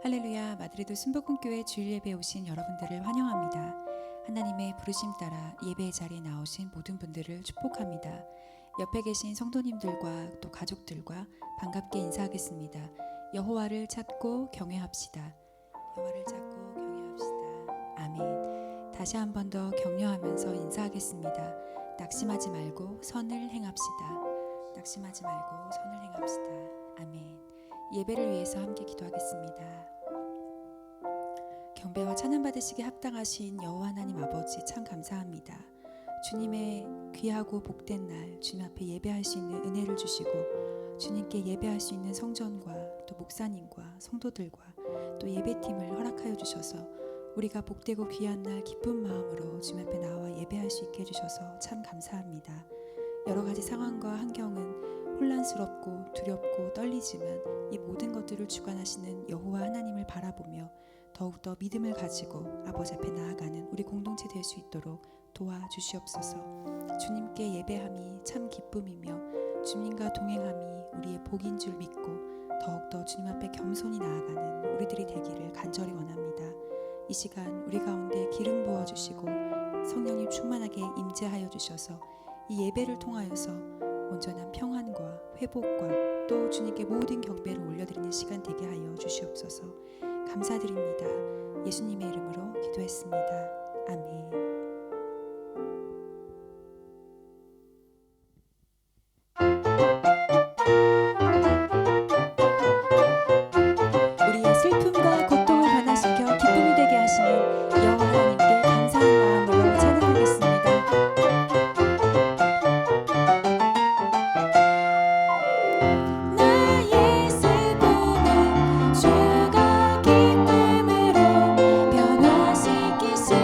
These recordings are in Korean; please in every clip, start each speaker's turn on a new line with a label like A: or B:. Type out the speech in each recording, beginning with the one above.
A: 할렐루야, 마드리드 순복음교회 주일 예배에 오신 여러분들을 환영합니다. 하나님의 부르심 따라 예배의 자리에 나오신 모든 분들을 축복합니다. 옆에 계신 성도님들과 또 가족들과 반갑게 인사하겠습니다. 여호와를 찾고 경외합시다. 여호와를 찾고 경외합시다. 아멘. 다시 한 번 더 격려하면서 인사하겠습니다. 낙심하지 말고 선을 행합시다. 낙심하지 말고 선을 행합시다. 아멘. 예배를 위해서 함께 기도하겠습니다. 경배와 찬양 받으시기에 합당하신 여호와 하나님 아버지 참 감사합니다. 주님의 귀하고 복된 날 주님 앞에 예배할 수 있는 은혜를 주시고 주님께 예배할 수 있는 성전과 또 목사님과 성도들과 또 예배팀을 허락하여 주셔서 우리가 복되고 귀한 날 기쁜 마음으로 주님 앞에 나와 예배할 수 있게 해주셔서 참 감사합니다. 여러 가지 상황과 환경은 혼란스럽고 두렵고 떨리지만 이 모든 것들을 주관하시는 여호와 하나님을 바라보며 더욱더 믿음을 가지고 아버지 앞에 나아가는 우리 공동체 될 수 있도록 도와주시옵소서. 주님께 예배함이 참 기쁨이며 주님과 동행함이 우리의 복인 줄 믿고 더욱더 주님 앞에 겸손히 나아가는 우리들이 되기를 간절히 원합니다. 이 시간 우리 가운데 기름 부어주시고 성령님 충만하게 임재하여 주셔서 이 예배를 통하여서 온전한 평안과 회복과 또 주님께 모든 경배를 올려드리는 시간 되게 하여 주시옵소서. 감사드립니다. 예수님의 이름으로 기도했습니다. 아멘. 우리의 슬픔과 고통을 변화시켜 기쁨이 되게 하시는 여호와 하나님께 감사한 마음으로 찬양하겠습니다. 나의 슬픔을 주가 기쁨으로 변화시키시네.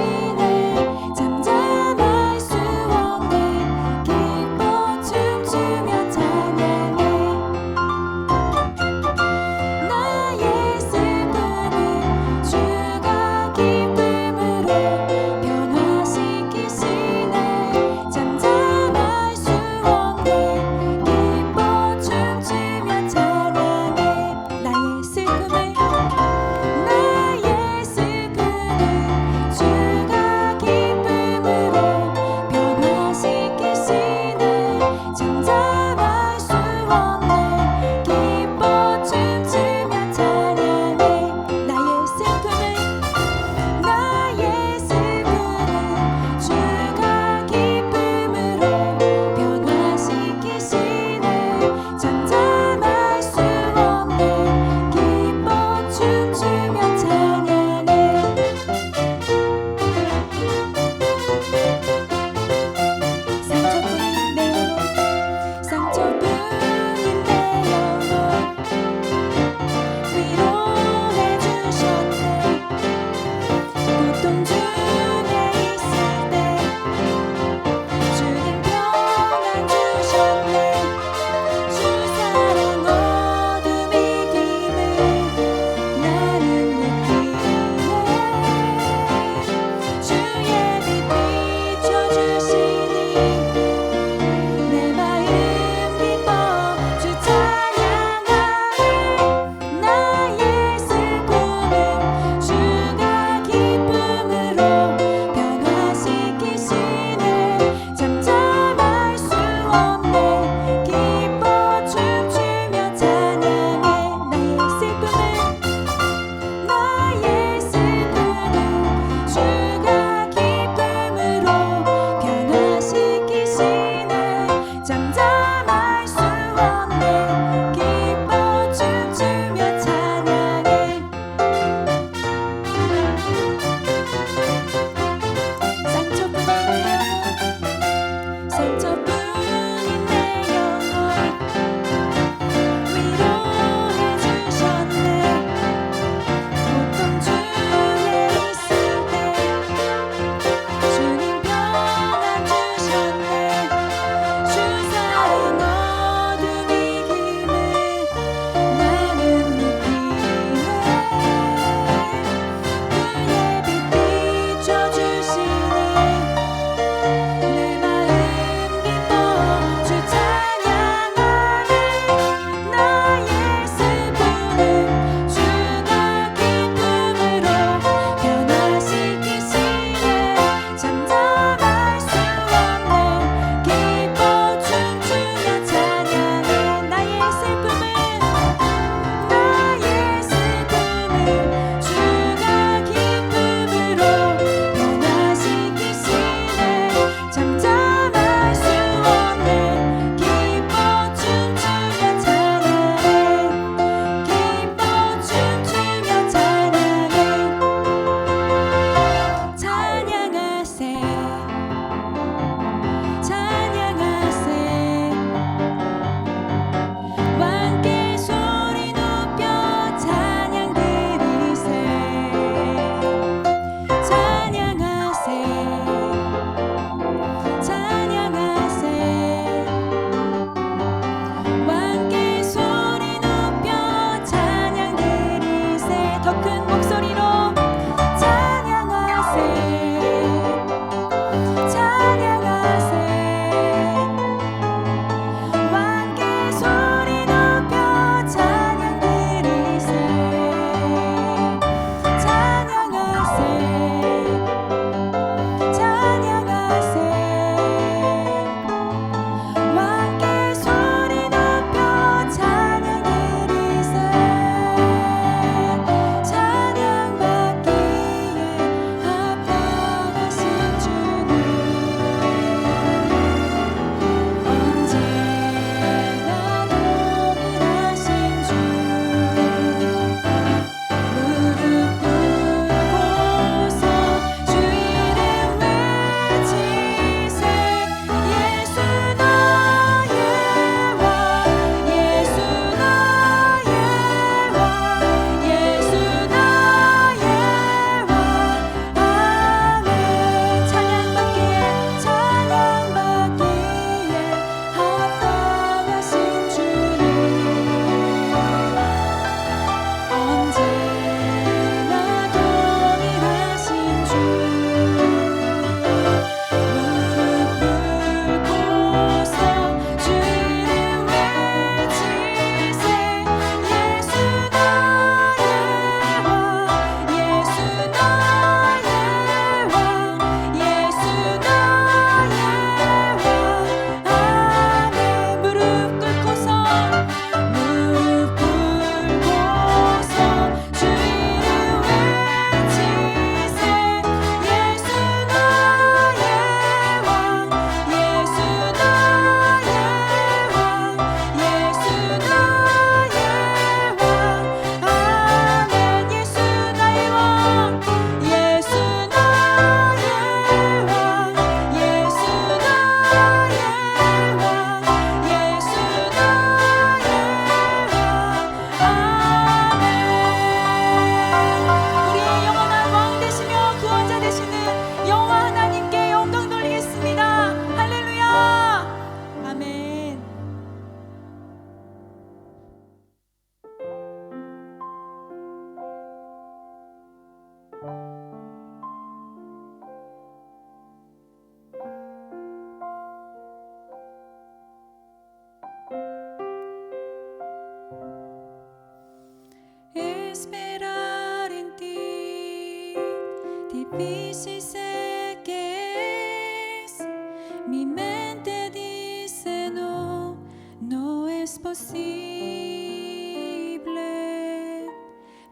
A: imposible,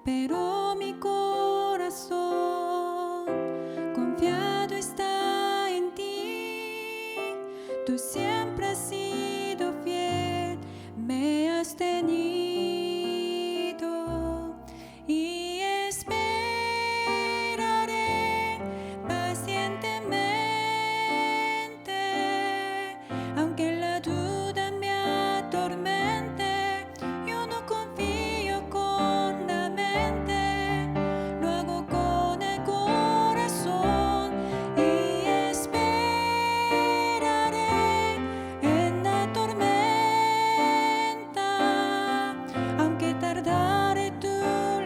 A: pero mi corazón confiado está en ti. Tú siempre has sido fiel, me has tenido y esperaré pacientemente, aunque la duda me atormente. Yo no confío con la mente, lo hago con el corazón y esperaré en la tormenta, aunque tardare tu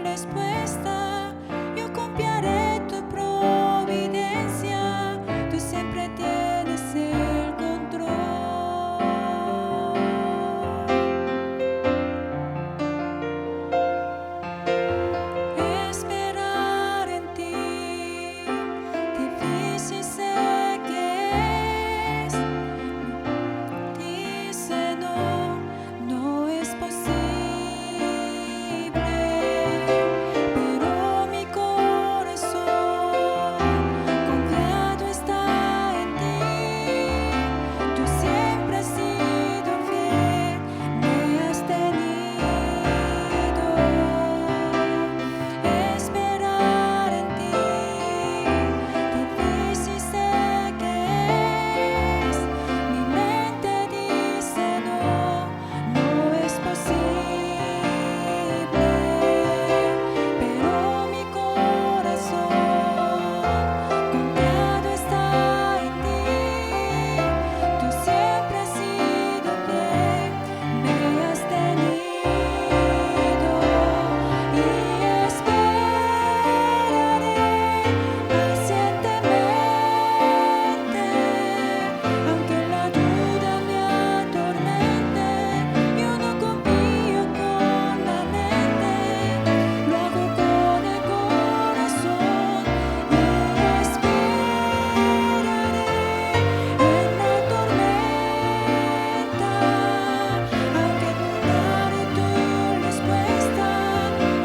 A: respuesta. Yo confiaré tu providencia, tú siempre tienes el control. Esperar en ti, difícil sé que es. Dice no, no es posible, pero mi corazón confiado está en ti. Tú siempre has sido fiel, me has tenido. Esperar en ti, difícil sé que es. Mi mente dice no, no es posible, pero mi corazón confiado está en ti. Tú siempre has sido fiel, me has tenido y esperaré pacientemente, aunque la duda me atormente. Yo no confío con la mente, lo hago con el corazón y esperaré en la tormenta, aunque tardare tu respuesta.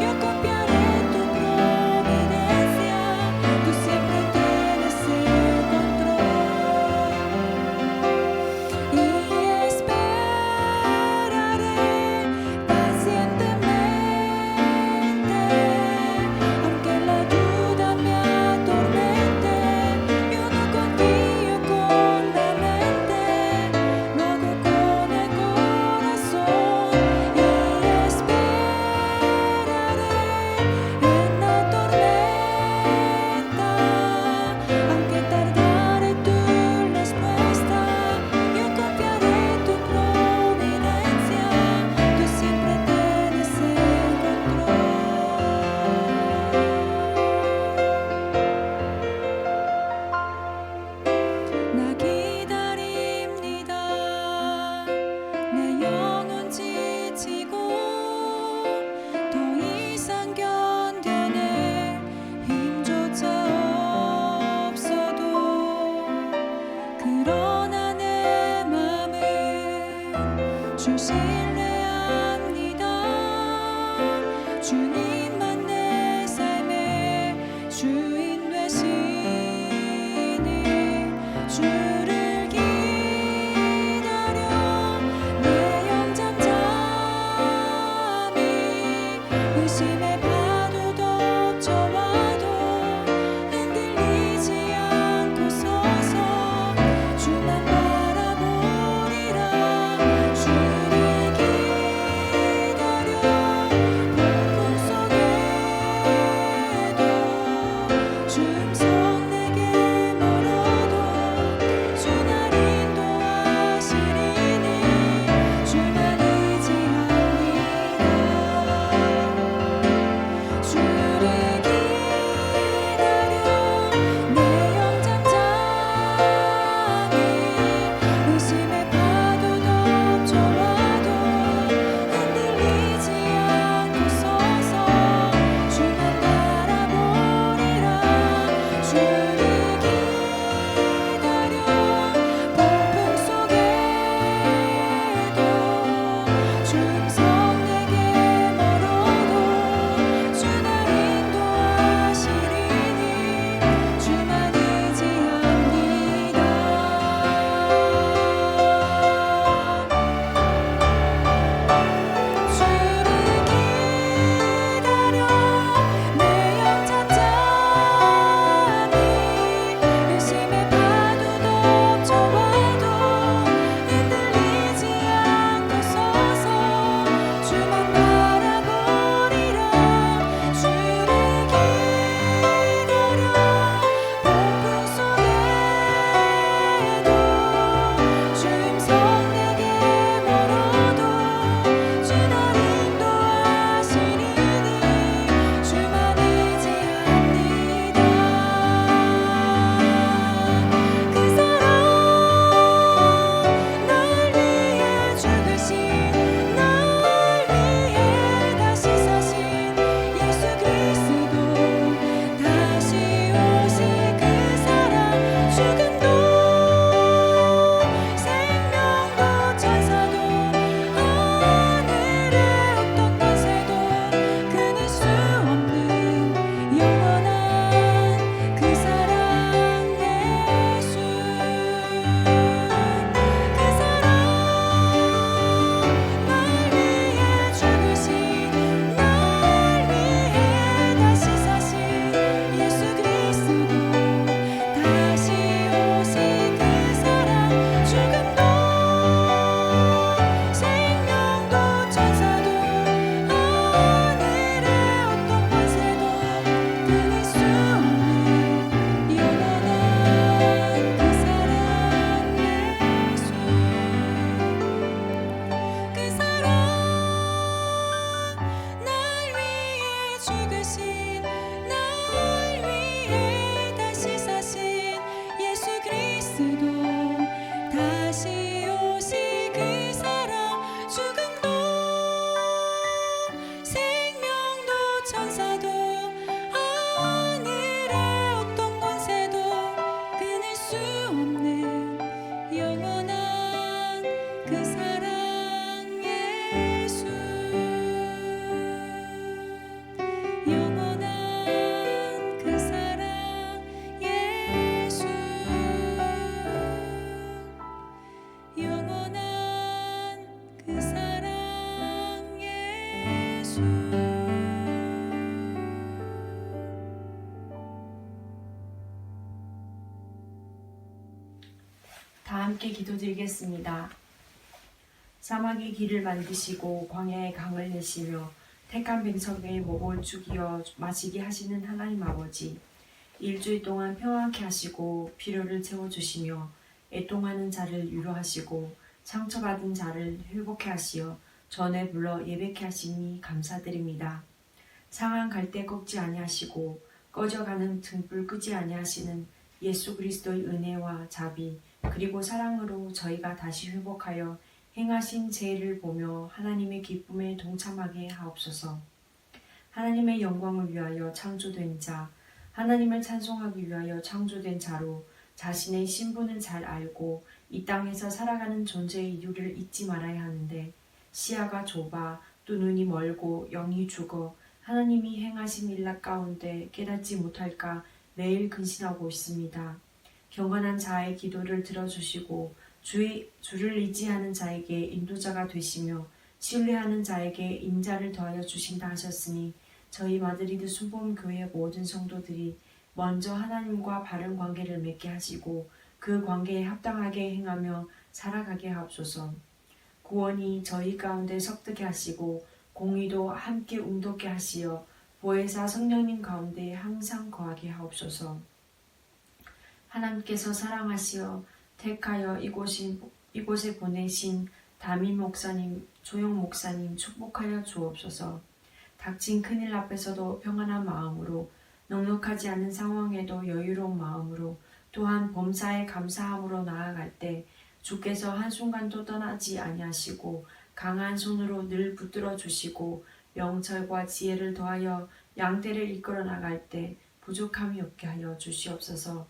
A: Yo confiaré tu providencia, tú siempre tienes el control y esperaré pacientemente, aunque la duda me atormente. Yo no confío con la mente, lo hago con el corazón y esperaré en la tormenta, aunque tardare tu respuesta. Yo confiaré tu providencia, tú siempre tienes el control. 나 기다립니다. 내 영혼 지치고 더 이상 견뎌낼 힘조차 없어도, 그러나 내 맘은 주실래 합니다. 주님만 내 삶의 주인 되시니 주를 기다려 내 영 잠잠히 의심의 파도 덮쳐와도 흔들리지 않고 서서 주만 바라보리라. 주를 기다려
B: 다 함께 기도드리겠습니다. 사막의 길을 만드시고 광야의 강을 내시며 택한 백성의 목을 죽이어 마시게 하시는 하나님 아버지, 일주일 동안 평안케 하시고 필요를 채워주시며 애통하는 자를 위로하시고 상처받은 자를 회복케 하시어 전에 불러 예배케 하시니 감사드립니다. 상한 갈대 꺾지 아니하시고 꺼져가는 등불 끄지 아니하시는 예수 그리스도의 은혜와 자비 그리고 사랑으로 저희가 다시 회복하여 행하신 죄를 보며 하나님의 기쁨에 동참하게 하옵소서. 하나님의 영광을 위하여 창조된 자, 하나님을 찬송하기 위하여 창조된 자로 자신의 신분을 잘 알고 이 땅에서 살아가는 존재의 이유를 잊지 말아야 하는데 시야가 좁아 또 눈이 멀고 영이 죽어 하나님이 행하신 일락 가운데 깨닫지 못할까 매일 근심하고 있습니다. 경건한 자의 기도를 들어주시고 주를 의지하는 자에게 인도자가 되시며 신뢰하는 자에게 인자를 더하여 주신다 하셨으니 저희 마드리드 순복음교회 모든 성도들이 먼저 하나님과 바른 관계를 맺게 하시고 그 관계에 합당하게 행하며 살아가게 하옵소서. 구원이 저희 가운데 석득게 하시고 공의도 함께 운동케 하시어 보혜사 성령님 가운데 항상 거하게 하옵소서. 하나님께서 사랑하시어 택하여 이곳에 보내신 담임 목사님, 조영 목사님 축복하여 주옵소서. 닥친 큰일 앞에서도 평안한 마음으로, 넉넉하지 않은 상황에도 여유로운 마음으로, 또한 범사에 감사함으로 나아갈 때 주께서 한순간도 떠나지 아니하시고 강한 손으로 늘 붙들어 주시고 명철과 지혜를 더하여 양떼를 이끌어 나갈 때 부족함이 없게 하여 주시옵소서.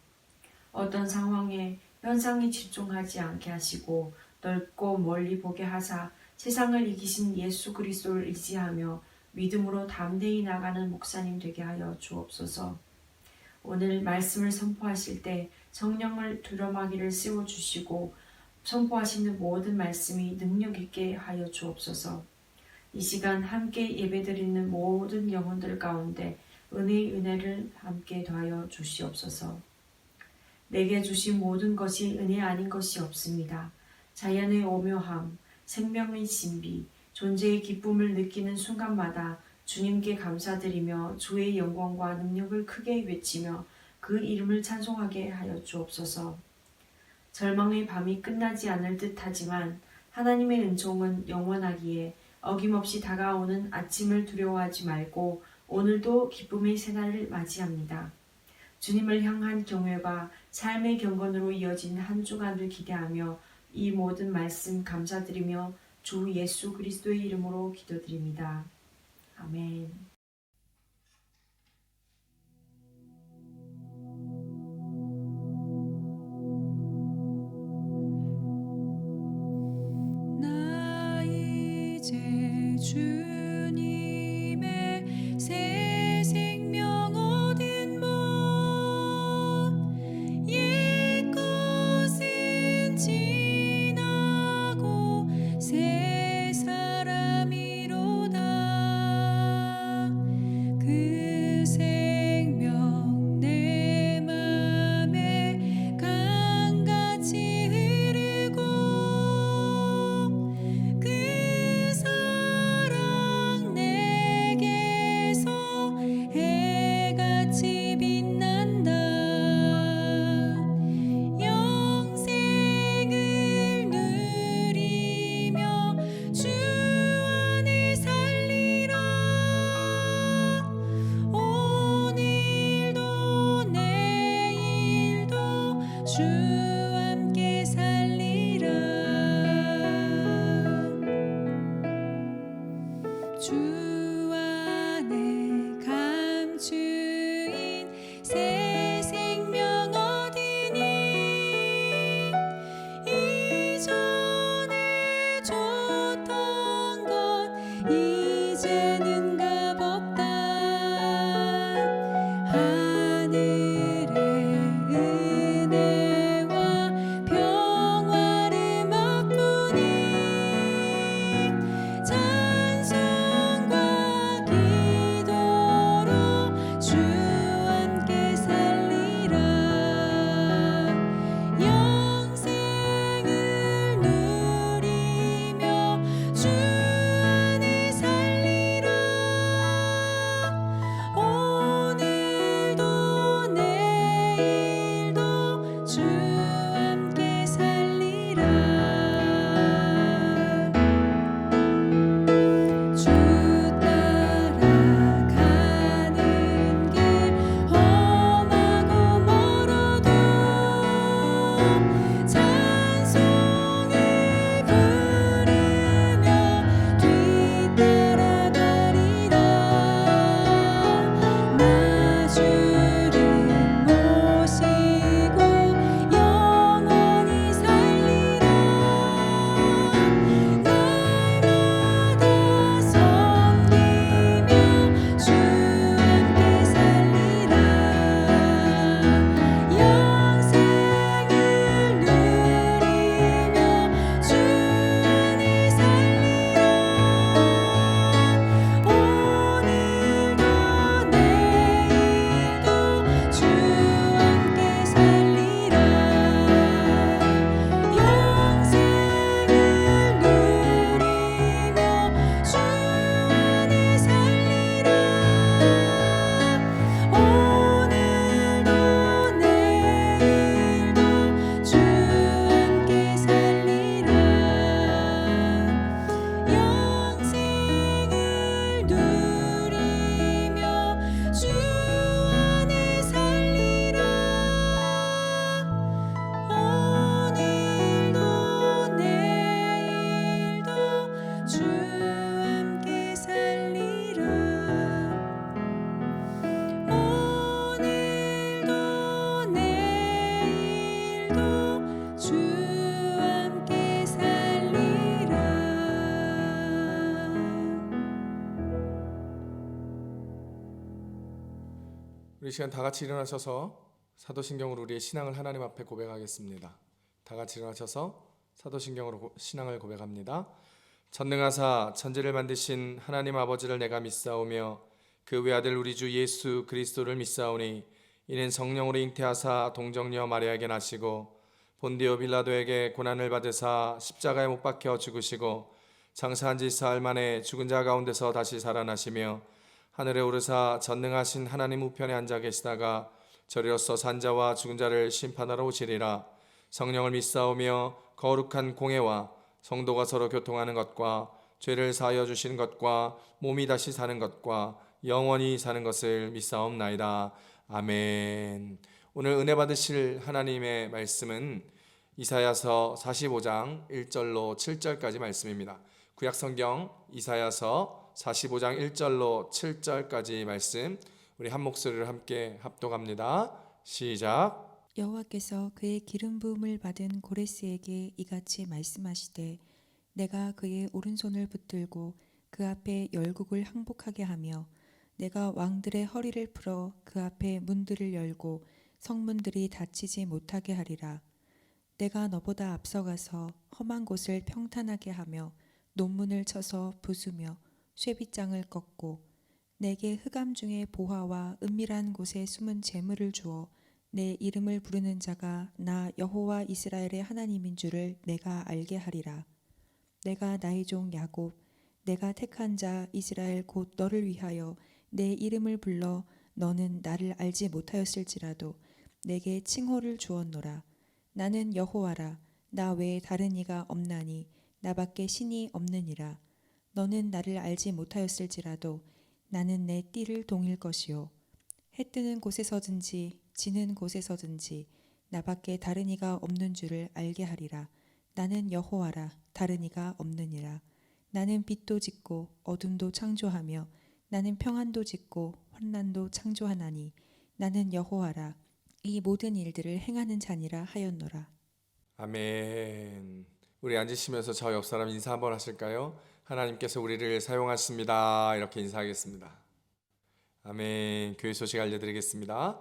B: 어떤 상황에 현상에 집중하지 않게 하시고 넓고 멀리 보게 하사 세상을 이기신 예수 그리스도를 의지하며 믿음으로 담대히 나가는 목사님 되게 하여 주옵소서. 오늘 말씀을 선포하실 때 성령을 두려마기를 씌워주시고 선포하시는 모든 말씀이 능력 있게 하여 주옵소서. 이 시간 함께 예배드리는 모든 영혼들 가운데 은혜의 은혜를 함께 더하여 주시옵소서. 내게 주신 모든 것이 은혜 아닌 것이 없습니다. 자연의 오묘함, 생명의 신비, 존재의 기쁨을 느끼는 순간마다 주님께 감사드리며 주의 영광과 능력을 크게 외치며 그 이름을 찬송하게 하여 주옵소서. 절망의 밤이 끝나지 않을 듯하지만 하나님의 은총은 영원하기에 어김없이 다가오는 아침을 두려워하지 말고 오늘도 기쁨의 새날을 맞이합니다. 주님을 향한 경외가 삶의 경건으로 이어진 한 주간을 기대하며 이 모든 말씀 감사드리며 주 예수 그리스도의 이름으로 기도드립니다. 아멘.
A: 나 이제 주님의 새 생명 얻은 법 옛 것은 지나고 새 사람이로다. 그 생명 내 맘에 강같이 흐르고 그 사랑
C: 우리 시간 다 같이 일어나셔서 사도신경으로 우리의 신앙을 하나님 앞에 고백하겠습니다. 다 같이 일어나셔서 사도신경으로 신앙을 고백합니다. 전능하사 천지를 만드신 하나님 아버지를 내가 믿사오며 그 외아들 우리 주 예수 그리스도를 믿사오니 이는 성령으로 잉태하사 동정녀 마리아에게 나시고 본디오 빌라도에게 고난을 받으사 십자가에 못 박혀 죽으시고 장사한 지 사흘 만에 죽은 자 가운데서 다시 살아나시며 하늘에 오르사 전능하신 하나님 우편에 앉아 계시다가 저리로서 산자와 죽은 자를 심판하러 오시리라. 성령을 믿사오며 거룩한 공회와 성도가 서로 교통하는 것과 죄를 사하여 주시는 것과 몸이 다시 사는 것과 영원히 사는 것을 믿사옵나이다. 아멘. 오늘 은혜 받으실 하나님의 말씀은 이사야서 45장 1절로 7절까지 말씀입니다. 구약성경 이사야서 45장 1절로 7절까지 말씀, 우리 한 목소리를 함께 합독합니다. 시작.
A: 여호와께서 그의 기름 부음을 받은 고레스에게 이같이 말씀하시되 내가 그의 오른손을 붙들고 그 앞에 열국을 항복하게 하며 내가 왕들의 허리를 풀어 그 앞에 문들을 열고 성문들이 닫히지 못하게 하리라. 내가 너보다 앞서가서 험한 곳을 평탄하게 하며 논문을 쳐서 부수며 쇠빗장을 꺾고 내게 흑암 중에 보화와 은밀한 곳에 숨은 재물을 주어 내 이름을 부르는 자가 나 여호와 이스라엘의 하나님인 줄을 내가 알게 하리라. 내가 나의 종 야곱 내가 택한 자 이스라엘 곧 너를 위하여 내 이름을 불러 너는 나를 알지 못하였을지라도 내게 칭호를 주었노라. 나는 여호와라. 나 외에 다른 이가 없나니 나밖에 신이 없느니라. 너는 나를 알지 못하였을지라도 나는 내 띠를 동일 것이요 해 뜨는 곳에서든지 지는 곳에서든지 나밖에 다른 이가 없는 줄을 알게 하리라. 나는 여호와라. 다른 이가 없느니라. 나는 빛도 짓고 어둠도 창조하며 나는 평안도 짓고 환난도 창조하나니 나는 여호와라. 이 모든 일들을 행하는 자니라 하였노라.
C: 아멘. 우리 앉으시면서 저 옆 사람 인사 한번 하실까요? 하나님께서 우리를 사용하십니다. 이렇게 인사하겠습니다. 아멘. 교회 소식 알려드리겠습니다.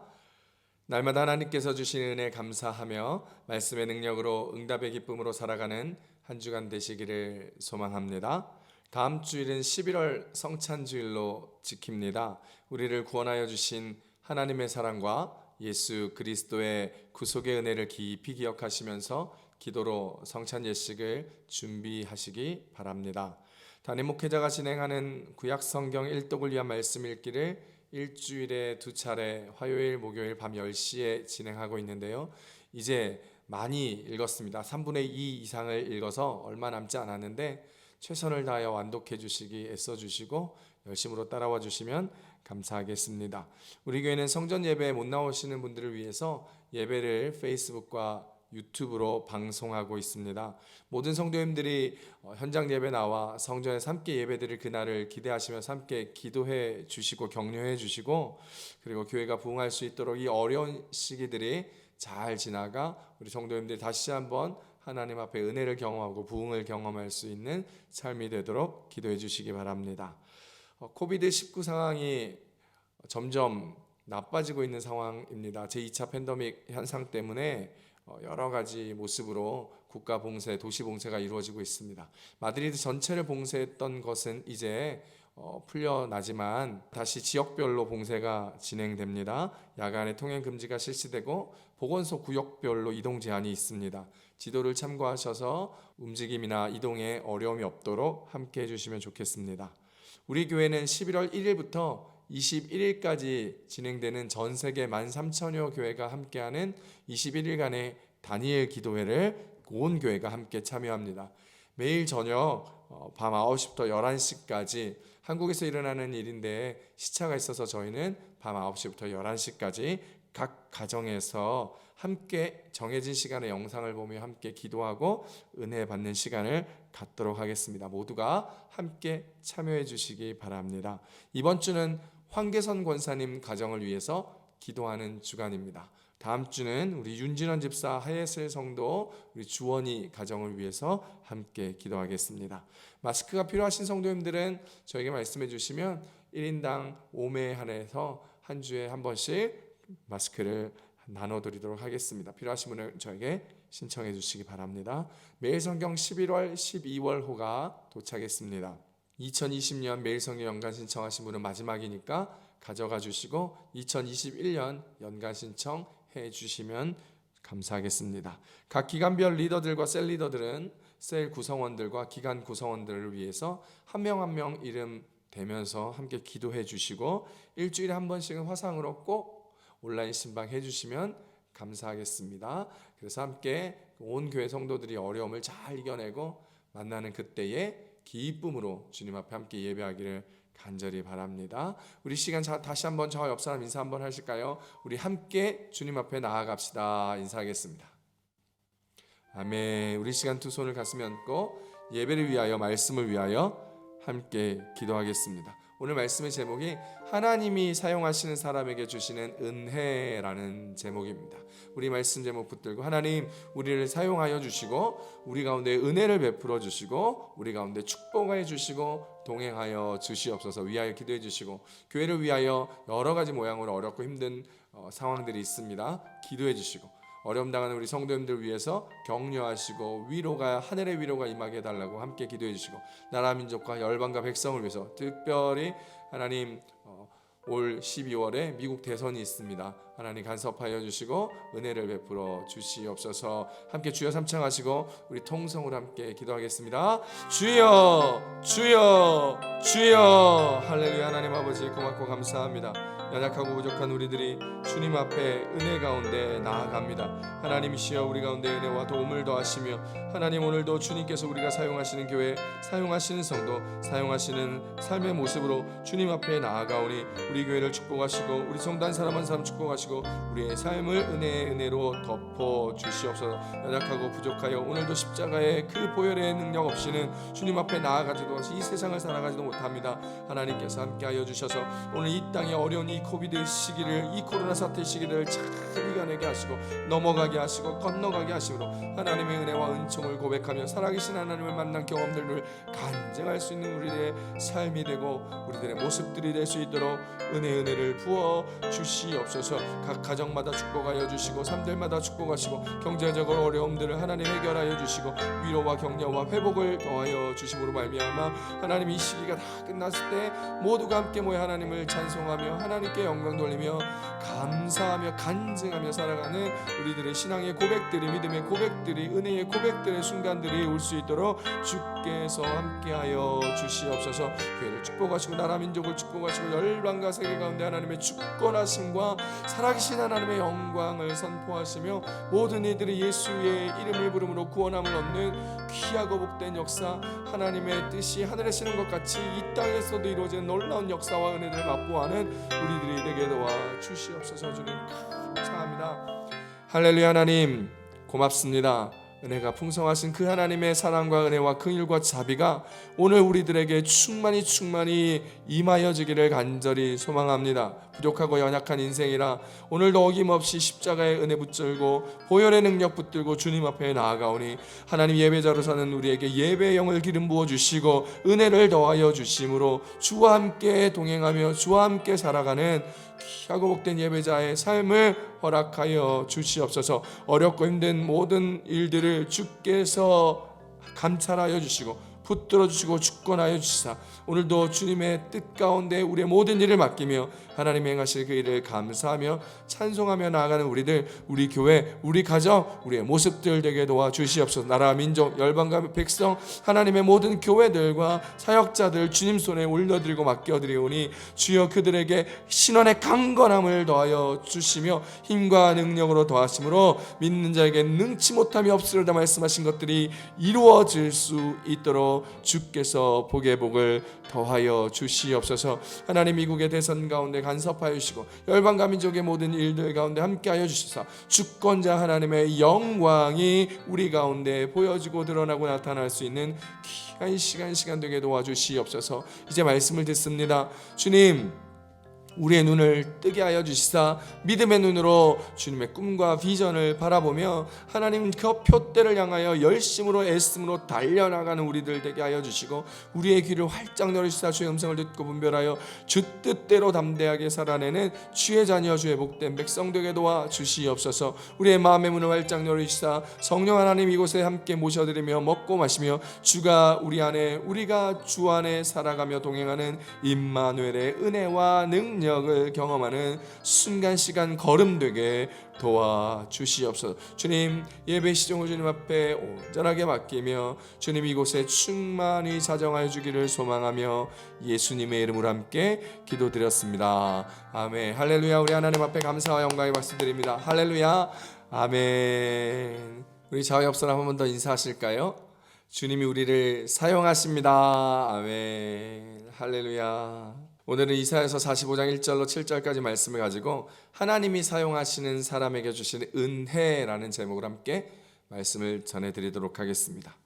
C: 날마다 하나님께서 주시는 은혜 감사하며 말씀의 능력으로 응답의 기쁨으로 살아가는 한 주간 되시기를 소망합니다. 다음 주일은 11월 성찬주일로 지킵니다. 우리를 구원하여 주신 하나님의 사랑과 예수 그리스도의 구속의 은혜를 깊이 기억하시면서 기도로 성찬 예식을 준비하시기 바랍니다. 담임 목회자가 진행하는 구약 성경 일독을 위한 말씀 읽기를 일주일에 2차례 화요일 목요일 밤 10시에 진행하고 있는데요. 이제 많이 읽었습니다. 3분의 2 이상을 읽어서 얼마 남지 않았는데 최선을 다하여 완독해 주시기 애써 주시고 열심으로 따라와 주시면 감사하겠습니다. 우리 교회는 성전 예배에 못 나오시는 분들을 위해서 예배를 페이스북과 유튜브로 방송하고 있습니다. 모든 성도님들이 현장 예배 나와 성전에서 함께 예배드릴 그날을 기대하시면서 함께 기도해 주시고 격려해 주시고, 그리고 교회가 부흥할 수 있도록 이 어려운 시기들이 잘 지나가 우리 성도님들이 다시 한번 하나님 앞에 은혜를 경험하고 부흥을 경험할 수 있는 삶이 되도록 기도해 주시기 바랍니다. 코비드-19 상황이 점점 나빠지고 있는 상황입니다. 제2차 팬데믹 현상 때문에 여러 가지 모습으로 국가 봉쇄, 도시 봉쇄가 이루어지고 있습니다. 마드리드 전체를 봉쇄했던 것은 이제 풀려나지만 다시 지역별로 봉쇄가 진행됩니다. 야간에 통행 금지가 실시되고 보건소 구역별로 이동 제한이 있습니다. 지도를 참고하셔서 움직임이나 이동에 어려움이 없도록 함께 해주시면 좋겠습니다. 우리 교회는 11월 1일부터 21일까지 진행되는 전 세계 13,000여 교회가 함께하는 21일간의 다니엘 기도회를 온 교회가 함께 참여합니다. 매일 저녁 밤 9시부터 11시까지 한국에서 일어나는 일인데 시차가 있어서 저희는 밤 9시부터 11시까지 각 가정에서 함께 정해진 시간에 영상을 보며 함께 기도하고 은혜 받는 시간을 갖도록 하겠습니다. 모두가 함께 참여해 주시기 바랍니다. 이번 주는 황계선 권사님 가정을 위해서 기도하는 주간입니다. 다음 주는 우리 윤진원 집사, 하예슬 성도, 우리 주원이 가정을 위해서 함께 기도하겠습니다. 마스크가 필요하신 성도님들은 저에게 말씀해 주시면 1인당 5매 한해서 한 주에 한 번씩 마스크를 나눠드리도록 하겠습니다. 필요하신 분은 저에게 신청해 주시기 바랍니다. 매일성경 11월 12월호가 도착했습니다. 2020년 매일성경 연간 신청하신 분은 마지막이니까 가져가 주시고 2021년 연간 신청해 주시면 감사하겠습니다. 각 기간별 리더들과 셀 리더들은 셀 구성원들과 기간 구성원들을 위해서 한 명 한 명 이름 대면서 함께 기도해 주시고 일주일에 한 번씩은 화상으로 꼭 온라인 신방해 주시면 감사하겠습니다. 그래서 함께 온 교회 성도들이 어려움을 잘 이겨내고 만나는 그때에 기쁨으로 주님 앞에 함께 예배하기를 간절히 바랍니다. 우리 시간 다시 한번 저와 옆 사람 인사 한번 하실까요? 우리 함께 주님 앞에 나아갑시다. 인사하겠습니다. 아멘. 우리 시간 두 손을 가슴에 얹고 예배를 위하여 말씀을 위하여 함께 기도하겠습니다. 오늘 말씀의 제목이 하나님이 사용하시는 사람에게 주시는 은혜라는 제목입니다. 우리 말씀 제목 붙들고 하나님 우리를 사용하여 주시고 우리 가운데 은혜를 베풀어 주시고 우리 가운데 축복하여 주시고 동행하여 주시옵소서. 위하여 기도해 주시고 교회를 위하여 여러 가지 모양으로 어렵고 힘든 상황들이 있습니다. 기도해 주시고 어려움 당하는 우리 성도님들 위해서 격려하시고 위로가 하늘의 위로가 임하게 해달라고 함께 기도해 주시고 나라 민족과 열방과 백성을 위해서 특별히 하나님 올 12월에 미국 대선이 있습니다. 하나님 간섭하여 주시고 은혜를 베풀어 주시옵소서. 함께 주여 삼창하시고 우리 통성으로 함께 기도하겠습니다. 주여 주여 주여. 할렐루야. 하나님 아버지 고맙고 감사합니다. 연약하고 부족한 우리들이 주님 앞에 은혜 가운데 나아갑니다. 하나님이시여 우리 가운데 은혜와 도움을 더하시며 하나님 오늘도 주님께서 우리가 사용하시는 교회 사용하시는 성도 사용하시는 삶의 모습으로 주님 앞에 나아가오니 우리 교회를 축복하시고 우리 성도 한 사람 한 사람 축복하시고 우리의 삶을 은혜로 덮어 주시옵소서. 연약하고 부족하여 오늘도 십자가의 그 보혈의 능력 없이는 주님 앞에 나아가지도 이 세상을 살아가지도 못합니다. 하나님께서 함께하여 주셔서 오늘 이 땅의 어려운 이 코비드 시기를 이 코로나 사태 시기를 잘 이겨내게 하시고 넘어가게 하시고 건너가게 하시므로 하나님의 은혜와 은총을 고백하며 살아계신 하나님을 만난 경험들을 간증할 수 있는 우리들의 삶이 되고 우리들의 모습들이 될 수 있도록 은혜를 부어 주시옵소서. 각 가정마다 축복하여 주시고 삶들마다 축복하시고 경제적으로 어려움들을 하나님 해결하여 주시고 위로와 격려와 회복을 더하여 주심으로 말미암아 하나님 이 시기가 다 끝났을 때 모두가 함께 모여 하나님을 찬송하며 하나님께 영광 돌리며 감사하며 간증하며 살아가는 우리들의 신앙의 고백들이 믿음의 고백들이 은혜의 고백들의 순간들이 올 수 있도록 주께서 함께하여 주시옵소서. 교회를 축복하시고 나라 민족을 축복하시고 열방과 세계 가운데 하나님의 주권하심과 살아계신 하나님의 영광을 선포하시며 모든 이들이 예수의 이름을 부름으로 구원함을 얻는 귀하고 복된 역사 하나님의 뜻이 하늘에 쓰는 것 같이 이 땅에서도 이루어지는 놀라운 역사와 은혜를 맛보아하는 우리들이 되게 도와 주시옵소서. 주님 감사합니다. 할렐루야. 하나님 고맙습니다. 은혜가 풍성하신 그 하나님의 사랑과 은혜와 긍휼과 자비가 오늘 우리들에게 충만히 임하여지기를 간절히 소망합니다. 부족하고 연약한 인생이라 오늘도 어김없이 십자가의 은혜 붙들고 보혈의 능력 붙들고 주님 앞에 나아가오니 하나님 예배자로 사는 우리에게 예배의 영을 기름 부어 주시고 은혜를 더하여 주심으로 주와 함께 동행하며 주와 함께 살아가는 귀하고 복된 예배자의 삶을 허락하여 주시옵소서. 어렵고 힘든 모든 일들을 주께서 감찰하여 주시고 붙들어 주시고 주권하여 주시사 오늘도 주님의 뜻 가운데 우리의 모든 일을 맡기며 하나님 행하실 그 일을 감사하며 찬송하며 나아가는 우리들, 우리 교회, 우리 가정, 우리의 모습들 되게 도와주시옵소서. 나라 민족 열방과 백성 하나님의 모든 교회들과 사역자들 주님 손에 올려드리고 맡겨드리오니 주여 그들에게 신원의 강건함을 더하여 주시며 힘과 능력으로 더하심으로 믿는 자에게 능치 못함이 없으리라 말씀하신 것들이 이루어질 수 있도록 주께서 복의 복을 더하여 주시옵소서. 하나님 미국의 대선 가운데 간섭하여 주시고 열방과 민족의 모든 일들 가운데 함께하여 주시사 주권자 하나님의 영광이 우리 가운데 보여지고 드러나고 나타날 수 있는 귀한 시간 되게 도와주시옵소서. 이제 말씀을 듣습니다. 주님 우리의 눈을 뜨게 하여 주시사 믿음의 눈으로 주님의 꿈과 비전을 바라보며 하나님 그 표대를 향하여 열심으로 애씀으로 달려나가는 우리들 되게 하여 주시고, 우리의 귀를 활짝 열어주시사 주의 음성을 듣고 분별하여 주 뜻대로 담대하게 살아내는 주의 자녀 주의 복된 백성 되게 도와 주시옵소서. 우리의 마음의 문을 활짝 열어주시사 성령 하나님 이곳에 함께 모셔드리며 먹고 마시며 주가 우리 안에 우리가 주 안에 살아가며 동행하는 임마누엘의 은혜와 능력을 경험하는 순간 시간 걸음 되게 도와주시옵소서. 주님, 예배 시종을 주님 앞에 온전하게 맡기며 주님 이곳에 충만히 자정하여 주기를 소망하며 예수님의 이름으로 함께 기도드렸습니다. 아멘. 할렐루야. 우리 하나님 앞에 감사와 영광의 박수 드립니다. 할렐루야. 아멘. 우리 좌우 옆 사람 한 번 더 인사하실까요? 주님이 우리를 사용하십니다. 아멘. 할렐루야. 오늘은 이사야서 45장 1절로 7절까지 말씀을 가지고 하나님이 사용하시는 사람에게 주시는 은혜라는 제목으로 함께 말씀을 전해드리도록 하겠습니다.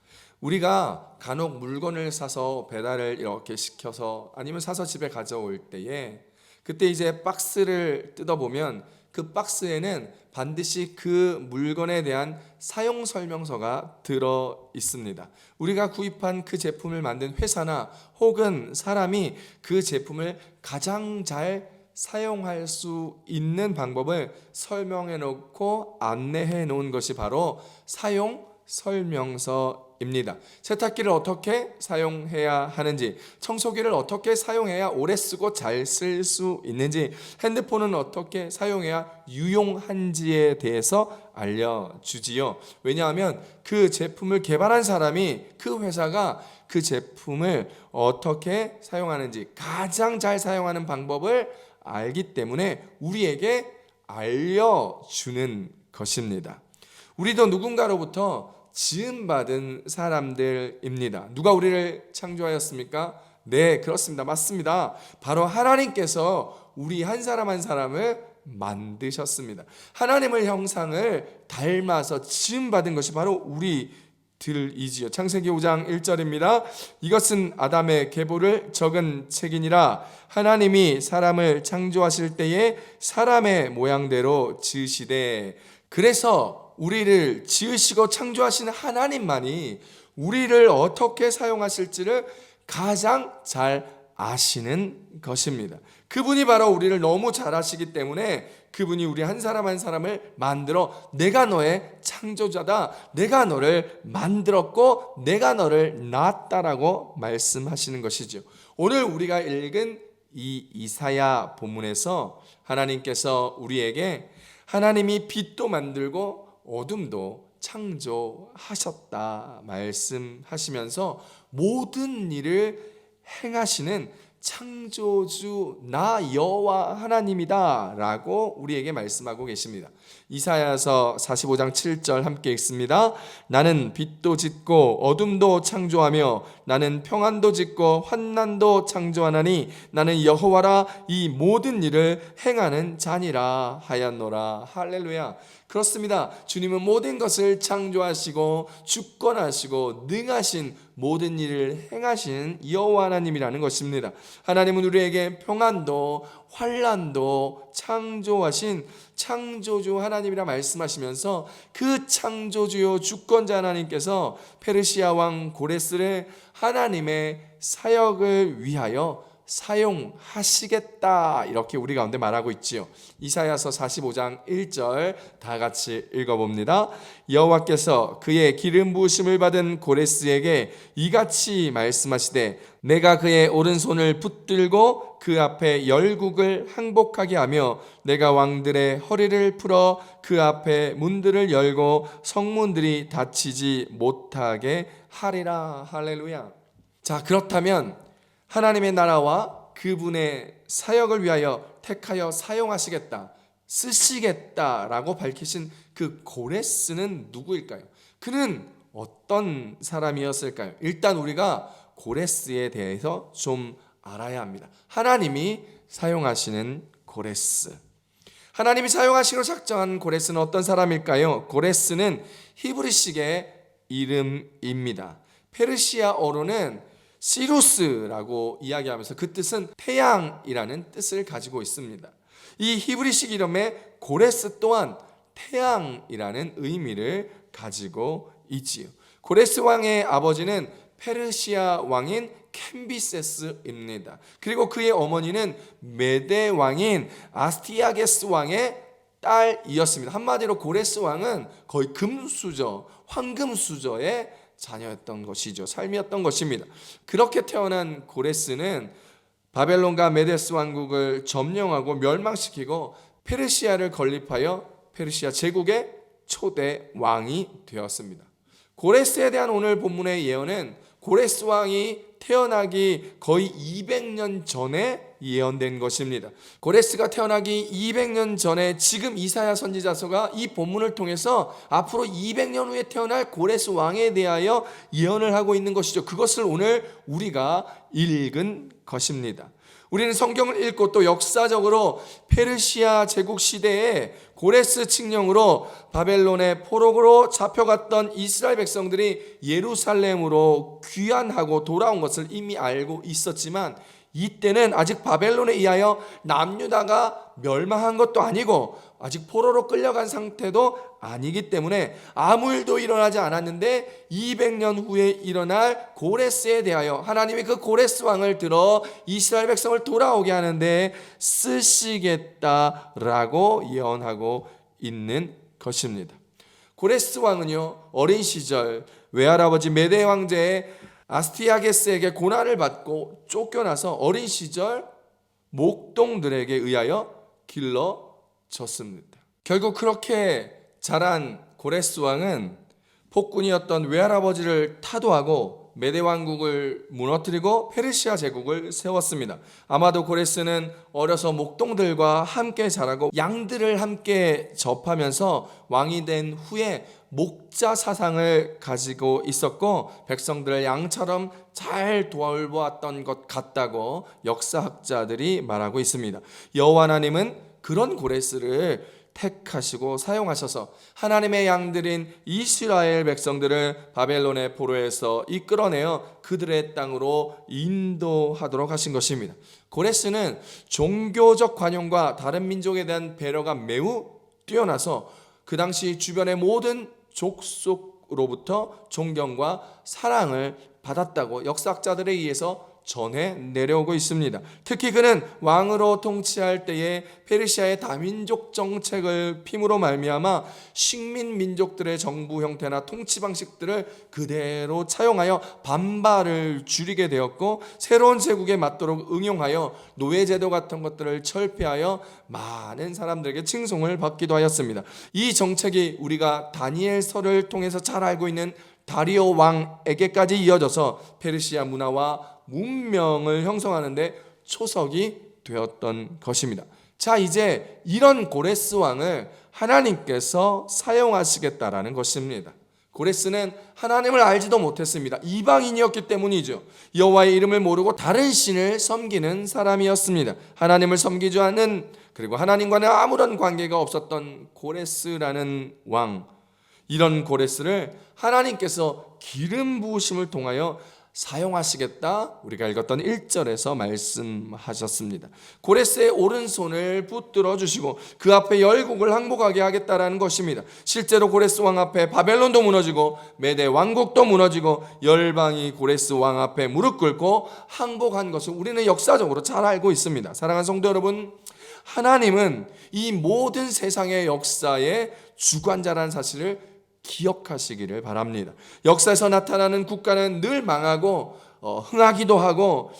C: 우리가 간혹 물건을 사서 배달을 이렇게 시켜서 아니면 사서 집에 가져올 때에 그때 이제 박스를 뜯어보면 그 박스에는 반드시 그 물건에 대한 사용 설명서가 들어 있습니다. 우리가 구입한 그 제품을 만든 회사나 혹은 사람이 그 제품을 가장 잘 사용할 수 있는 방법을 설명해 놓고 안내해 놓은 것이 바로 사용 설명서입니다. 세탁기를 어떻게 사용해야 하는지, 청소기를 어떻게 사용해야 오래 쓰고 잘 쓸 수 있는지, 핸드폰은 어떻게 사용해야 유용한지에 대해서 알려주지요. 왜냐하면 그 제품을 개발한 사람이, 그 회사가 그 제품을 어떻게 사용하는지, 가장 잘 사용하는 방법을 알기 때문에 우리에게 알려주는 것입니다. 우리도 누군가로부터 지음받은 사람들입니다. 누가 우리를 창조하였습니까? 네, 그렇습니다. 맞습니다. 바로 하나님께서 우리 한 사람 한 사람을 만드셨습니다. 하나님의 형상을 닮아서 지음받은 것이 바로 우리들이지요. 창세기 5장 1절입니다. 이것은 아담의 계보를 적은 책이니라. 하나님이 사람을 창조하실 때에 사람의 모양대로 지으시되. 그래서 우리를 지으시고 창조하신 하나님만이 우리를 어떻게 사용하실지를 가장 잘 아시는 것입니다. 그분이 바로 우리를 너무 잘 아시기 때문에 그분이 우리 한 사람 한 사람을 만들어 내가 너의 창조자다, 내가 너를 만들었고 내가 너를 낳았다라고 말씀하시는 것이죠. 오늘 우리가 읽은 이 이사야 본문에서 하나님께서 우리에게 하나님이 빛도 만들고 어둠도 창조하셨다 말씀하시면서 모든 일을 행하시는 창조주 나 여호와 하나님이다 라고 우리에게 말씀하고 계십니다. 이사야서 45장 7절 함께 읽습니다. 나는 빛도 짓고 어둠도 창조하며 나는 평안도 짓고 환난도 창조하나니 나는 여호와라 이 모든 일을 행하는 자니라 하였노라. 할렐루야. 그렇습니다. 주님은 모든 것을 창조하시고 주권하시고 능하신 모든 일을 행하신 여호와 하나님이라는 것입니다. 하나님은 우리에게 평안도 환난도 창조하신 창조주 하나님이라 말씀하시면서 그 창조주요 주권자 하나님께서 페르시아 왕 고레스를 하나님의 사역을 위하여 사용하시겠다 이렇게 우리 가운데 말하고 있지요. 이사야서 45장 1절 다 같이 읽어봅니다. 여호와께서 그의 기름 부으심을 받은 고레스에게 이같이 말씀하시되 내가 그의 오른손을 붙들고 그 앞에 열국을 항복하게 하며 내가 왕들의 허리를 풀어 그 앞에 문들을 열고 성문들이 닫히지 못하게 하리라. 할렐루야. 자, 그렇다면 하나님의 나라와 그분의 사역을 위하여 택하여 사용하시겠다, 쓰시겠다라고 밝히신 그 고레스는 누구일까요? 그는 어떤 사람이었을까요? 일단 우리가 고레스에 대해서 좀 알아야 합니다. 하나님이 사용하시는 고레스, 하나님이 사용하시기로 작정한 고레스는 어떤 사람일까요? 고레스는 히브리식의 이름입니다. 페르시아어로는 시루스라고 이야기하면서 그 뜻은 태양이라는 뜻을 가지고 있습니다. 이 히브리식 이름의 고레스 또한 태양이라는 의미를 가지고 있지요. 고레스 왕의 아버지는 페르시아 왕인 캄비세스입니다. 그리고 그의 어머니는 메데 왕인 아스티아게스 왕의 딸이었습니다. 한마디로 고레스 왕은 거의 금수저, 황금수저의 자녀였던 것이죠. 삶이었던 것입니다. 그렇게 태어난 고레스는 바벨론과 메데스 왕국을 점령하고 멸망시키고 페르시아를 건립하여 페르시아 제국의 초대 왕이 되었습니다. 고레스에 대한 오늘 본문의 예언은 고레스 왕이 태어나기 거의 200년 전에 예언된 것입니다. 고레스가 태어나기 200년 전에 지금 이사야 선지자서가 이 본문을 통해서 앞으로 200년 후에 태어날 고레스 왕에 대하여 예언을 하고 있는 것이죠. 그것을 오늘 우리가 읽은 것입니다. 우리는 성경을 읽고 또 역사적으로 페르시아 제국 시대에 고레스 칙령으로 바벨론의 포로로 잡혀갔던 이스라엘 백성들이 예루살렘으로 귀환하고 돌아온 것을 이미 알고 있었지만 이때는 아직 바벨론에 의하여 남유다가 멸망한 것도 아니고 아직 포로로 끌려간 상태도 아니기 때문에 아무 일도 일어나지 않았는데 200년 후에 일어날 고레스에 대하여 하나님이 그 고레스 왕을 들어 이스라엘 백성을 돌아오게 하는데 쓰시겠다라고 예언하고 있는 것입니다. 고레스 왕은요, 어린 시절 외할아버지 메대 황제의 아스티아게스에게 고난을 받고 쫓겨나서 어린 시절 목동들에게 의하여 길러졌습니다. 결국 그렇게 자란 고레스 왕은 폭군이었던 외할아버지를 타도하고 메대 왕국을 무너뜨리고 페르시아 제국을 세웠습니다. 아마도 고레스는 어려서 목동들과 함께 자라고 양들을 함께 접하면서 왕이 된 후에 목자 사상을 가지고 있었고 백성들을 양처럼 잘 돌보았던 것 같다고 역사학자들이 말하고 있습니다. 여호와 하나님은 그런 고레스를 택하시고 사용하셔서 하나님의 양들인 이스라엘 백성들을 바벨론의 포로에서 이끌어내어 그들의 땅으로 인도하도록 하신 것입니다. 고레스는 종교적 관용과 다른 민족에 대한 배려가 매우 뛰어나서 그 당시 주변의 모든 족속으로부터 존경과 사랑을 받았다고 역사학자들에 의해서 전해 내려오고 있습니다. 특히 그는 왕으로 통치할 때에 페르시아의 다민족 정책을 핌으로 말미암아 식민 민족들의 정부 형태나 통치 방식들을 그대로 차용하여 반발을 줄이게 되었고 새로운 제국에 맞도록 응용하여 노예제도 같은 것들을 철폐하여 많은 사람들에게 칭송을 받기도 하였습니다. 이 정책이 우리가 다니엘서를 통해서 잘 알고 있는 다리오 왕에게까지 이어져서 페르시아 문화와 문명을 형성하는데 초석이 되었던 것입니다. 자, 이제 이런 고레스 왕을 하나님께서 사용하시겠다라는 것입니다. 고레스는 하나님을 알지도 못했습니다. 이방인이었기 때문이죠. 여호와의 이름을 모르고 다른 신을 섬기는 사람이었습니다. 하나님을 섬기지 않는, 그리고 하나님과는 아무런 관계가 없었던 고레스라는 왕, 이런 고레스를 하나님께서 기름 부으심을 통하여 사용하시겠다, 우리가 읽었던 1절에서 말씀하셨습니다. 고레스의 오른손을 붙들어 주시고 그 앞에 열국을 항복하게 하겠다라는 것입니다. 실제로 고레스 왕 앞에 바벨론도 무너지고 메대 왕국도 무너지고 열방이 고레스 왕 앞에 무릎 꿇고 항복한 것을 우리는 역사적으로 잘 알고 있습니다. 사랑하는 성도 여러분, 하나님은 이 모든 세상의 역사의 주관자라는 사실을 기억하시기를 바랍니다. 역사에서 나타나는 국가는 늘 망하고 흥하기도 하고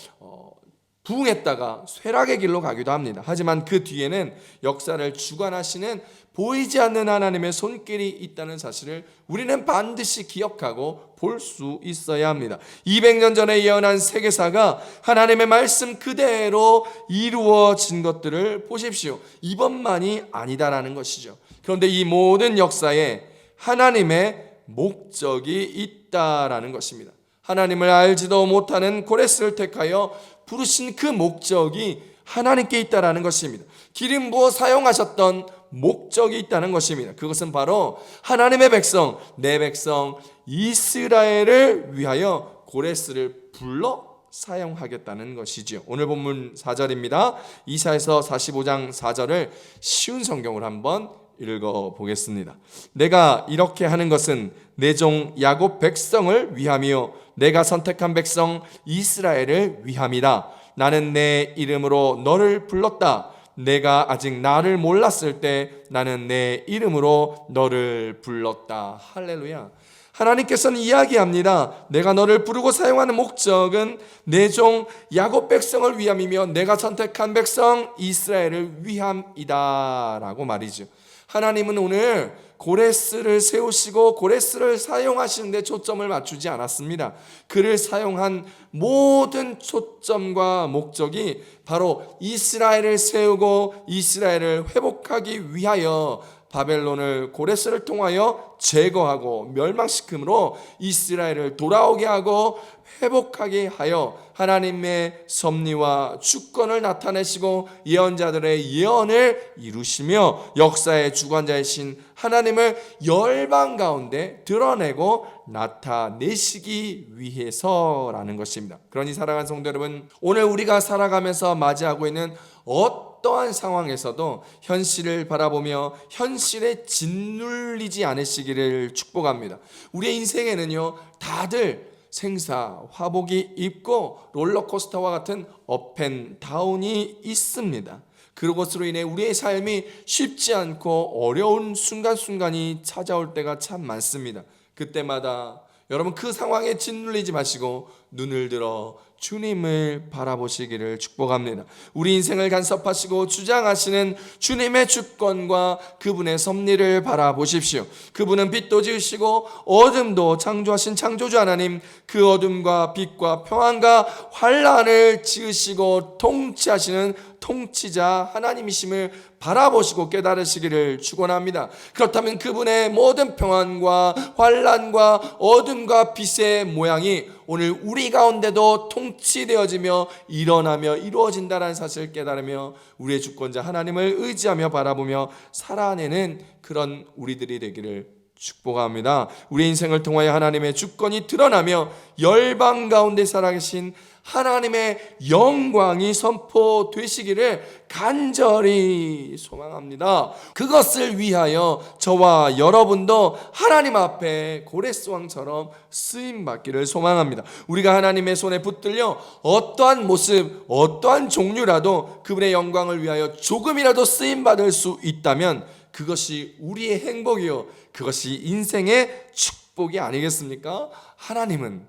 C: 부흥했다가 쇠락의 길로 가기도 합니다. 하지만 그 뒤에는 역사를 주관하시는 보이지 않는 하나님의 손길이 있다는 사실을 우리는 반드시 기억하고 볼 수 있어야 합니다. 200년 전에 예언한 세계사가 하나님의 말씀 그대로 이루어진 것들을 보십시오. 이번만이 아니다라는 것이죠. 그런데 이 모든 역사에 하나님의 목적이 있다라는 것입니다. 하나님을 알지도 못하는 고레스를 택하여 부르신 그 목적이 하나님께 있다라는 것입니다. 기름 부어 사용하셨던 목적이 있다는 것입니다. 그것은 바로 하나님의 백성, 내 백성 이스라엘을 위하여 고레스를 불러 사용하겠다는 것이지요. 오늘 본문 4절입니다. 이사야서 45장 4절을 쉬운 성경으로 한번 읽어보겠습니다. 내가 이렇게 하는 것은 내 종 야곱 백성을 위함이요 내가 선택한 백성 이스라엘을 위함이다. 나는 내 이름으로 너를 불렀다. 내가 아직 나를 몰랐을 때 나는 내 이름으로 너를 불렀다. 할렐루야. 하나님께서는 이야기합니다. 내가 너를 부르고 사용하는 목적은 내 종 야곱 백성을 위함이며 내가 선택한 백성 이스라엘을 위함이다 라고 말이죠. 하나님은 오늘 고레스를 세우시고 고레스를 사용하시는 데 초점을 맞추지 않았습니다. 그를 사용한 모든 초점과 목적이 바로 이스라엘을 세우고 이스라엘을 회복하기 위하여 바벨론을 고레스를 통하여 제거하고 멸망시킴으로 이스라엘을 돌아오게 하고 회복하게 하여 하나님의 섭리와 주권을 나타내시고 예언자들의 예언을 이루시며 역사의 주관자이신 하나님을 열방 가운데 드러내고 나타내시기 위해서라는 것입니다. 그러니 사랑하는 성도 여러분, 오늘 우리가 살아가면서 맞이하고 있는 어떠한 상황에서도 현실을 바라보며 현실에 짓눌리지 않으시기를 축복합니다. 우리의 인생에는요, 다들 생사, 화복이 있고 롤러코스터와 같은 업앤다운이 있습니다. 그것으로 인해 우리의 삶이 쉽지 않고 어려운 순간순간이 찾아올 때가 참 많습니다. 그때마다 여러분 그 상황에 짓눌리지 마시고 눈을 들어 주님을 바라보시기를 축복합니다. 우리 인생을 간섭하시고 주장하시는 주님의 주권과 그분의 섭리를 바라보십시오. 그분은 빛도 지으시고 어둠도 창조하신 창조주 하나님, 그 어둠과 빛과 평안과 환란을 지으시고 통치하시는 통치자 하나님이심을 바라보시고 깨달으시기를 축원합니다. 그렇다면 그분의 모든 평안과 환란과 어둠과 빛의 모양이 오늘 우리 가운데도 통치되어지며 일어나며 이루어진다는 사실을 깨달으며 우리의 주권자 하나님을 의지하며 바라보며 살아내는 그런 우리들이 되기를 축복합니다. 우리 인생을 통하여 하나님의 주권이 드러나며 열방 가운데 살아계신 하나님의 영광이 선포되시기를 간절히 소망합니다. 그것을 위하여 저와 여러분도 하나님 앞에 고레스왕처럼 쓰임받기를 소망합니다. 우리가 하나님의 손에 붙들려 어떠한 모습, 어떠한 종류라도 그분의 영광을 위하여 조금이라도 쓰임받을 수 있다면 그것이 우리의 행복이요, 그것이 인생의 축복이 아니겠습니까? 하나님은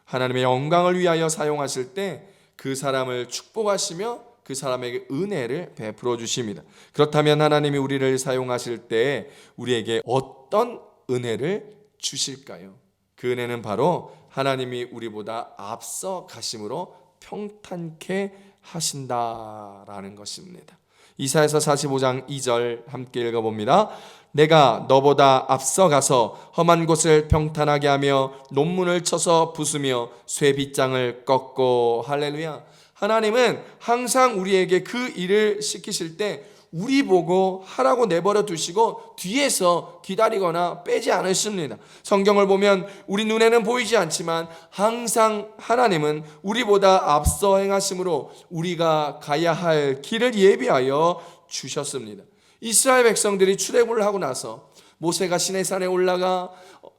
C: 하나님의 영광을 위하여 사용하실 때 그 사람을 축복하시며 그 사람에게 은혜를 베풀어 주십니다. 그렇다면 하나님이 우리를 사용하실 때 우리에게 어떤 은혜를 주실까요? 그 은혜는 바로 하나님이 우리보다 앞서 가심으로 평탄케 하신다라는 것입니다. 이사야서 45장 2절 함께 읽어봅니다. 내가 너보다 앞서가서 험한 곳을 평탄하게 하며 논문을 쳐서 부수며 쇠빗장을 꺾고. 할렐루야. 하나님은 항상 우리에게 그 일을 시키실 때 우리 보고 하라고 내버려 두시고 뒤에서 기다리거나 빼지 않으십니다. 성경을 보면 우리 눈에는 보이지 않지만 항상 하나님은 우리보다 앞서 행하심으로 우리가 가야 할 길을 예비하여 주셨습니다. 이스라엘 백성들이 출애굽을 하고 나서 모세가 시내산에 올라가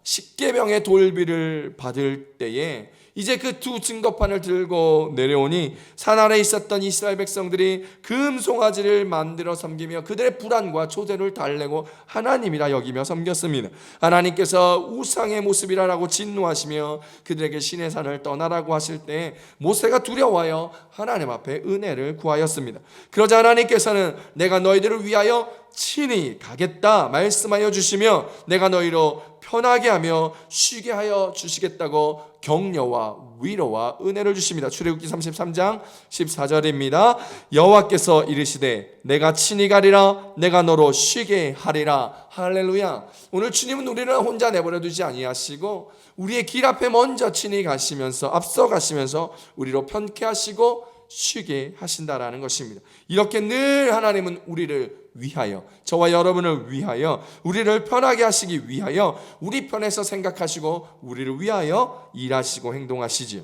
C: 십계명의 돌비를 받을 때에 이제 그 두 증거판을 들고 내려오니 산 아래에 있었던 이스라엘 백성들이 금송아지를 만들어 섬기며 그들의 불안과 초대를 달래고 하나님이라 여기며 섬겼습니다. 하나님께서 우상의 모습이라고 진노하시며 그들에게 시내산을 떠나라고 하실 때 모세가 두려워하여 하나님 앞에 은혜를 구하였습니다. 그러자 하나님께서는 내가 너희들을 위하여 친히 가겠다 말씀하여 주시며 내가 너희로 편하게 하며 쉬게 하여 주시겠다고 격려와 위로와 은혜를 주십니다. 출애굽기 33장 14절입니다. 여호와께서 이르시되 내가 친히 가리라 내가 너로 쉬게 하리라. 할렐루야. 오늘 주님은 우리를 혼자 내버려 두지 아니하시고 우리의 길 앞에 먼저 친히 가시면서 앞서 가시면서 우리로 편케 하시고 쉬게 하신다라는 것입니다. 이렇게 늘 하나님은 우리를 위하여, 저와 여러분을 위하여, 우리를 편하게 하시기 위하여 우리 편에서 생각하시고 우리를 위하여 일하시고 행동하시지요.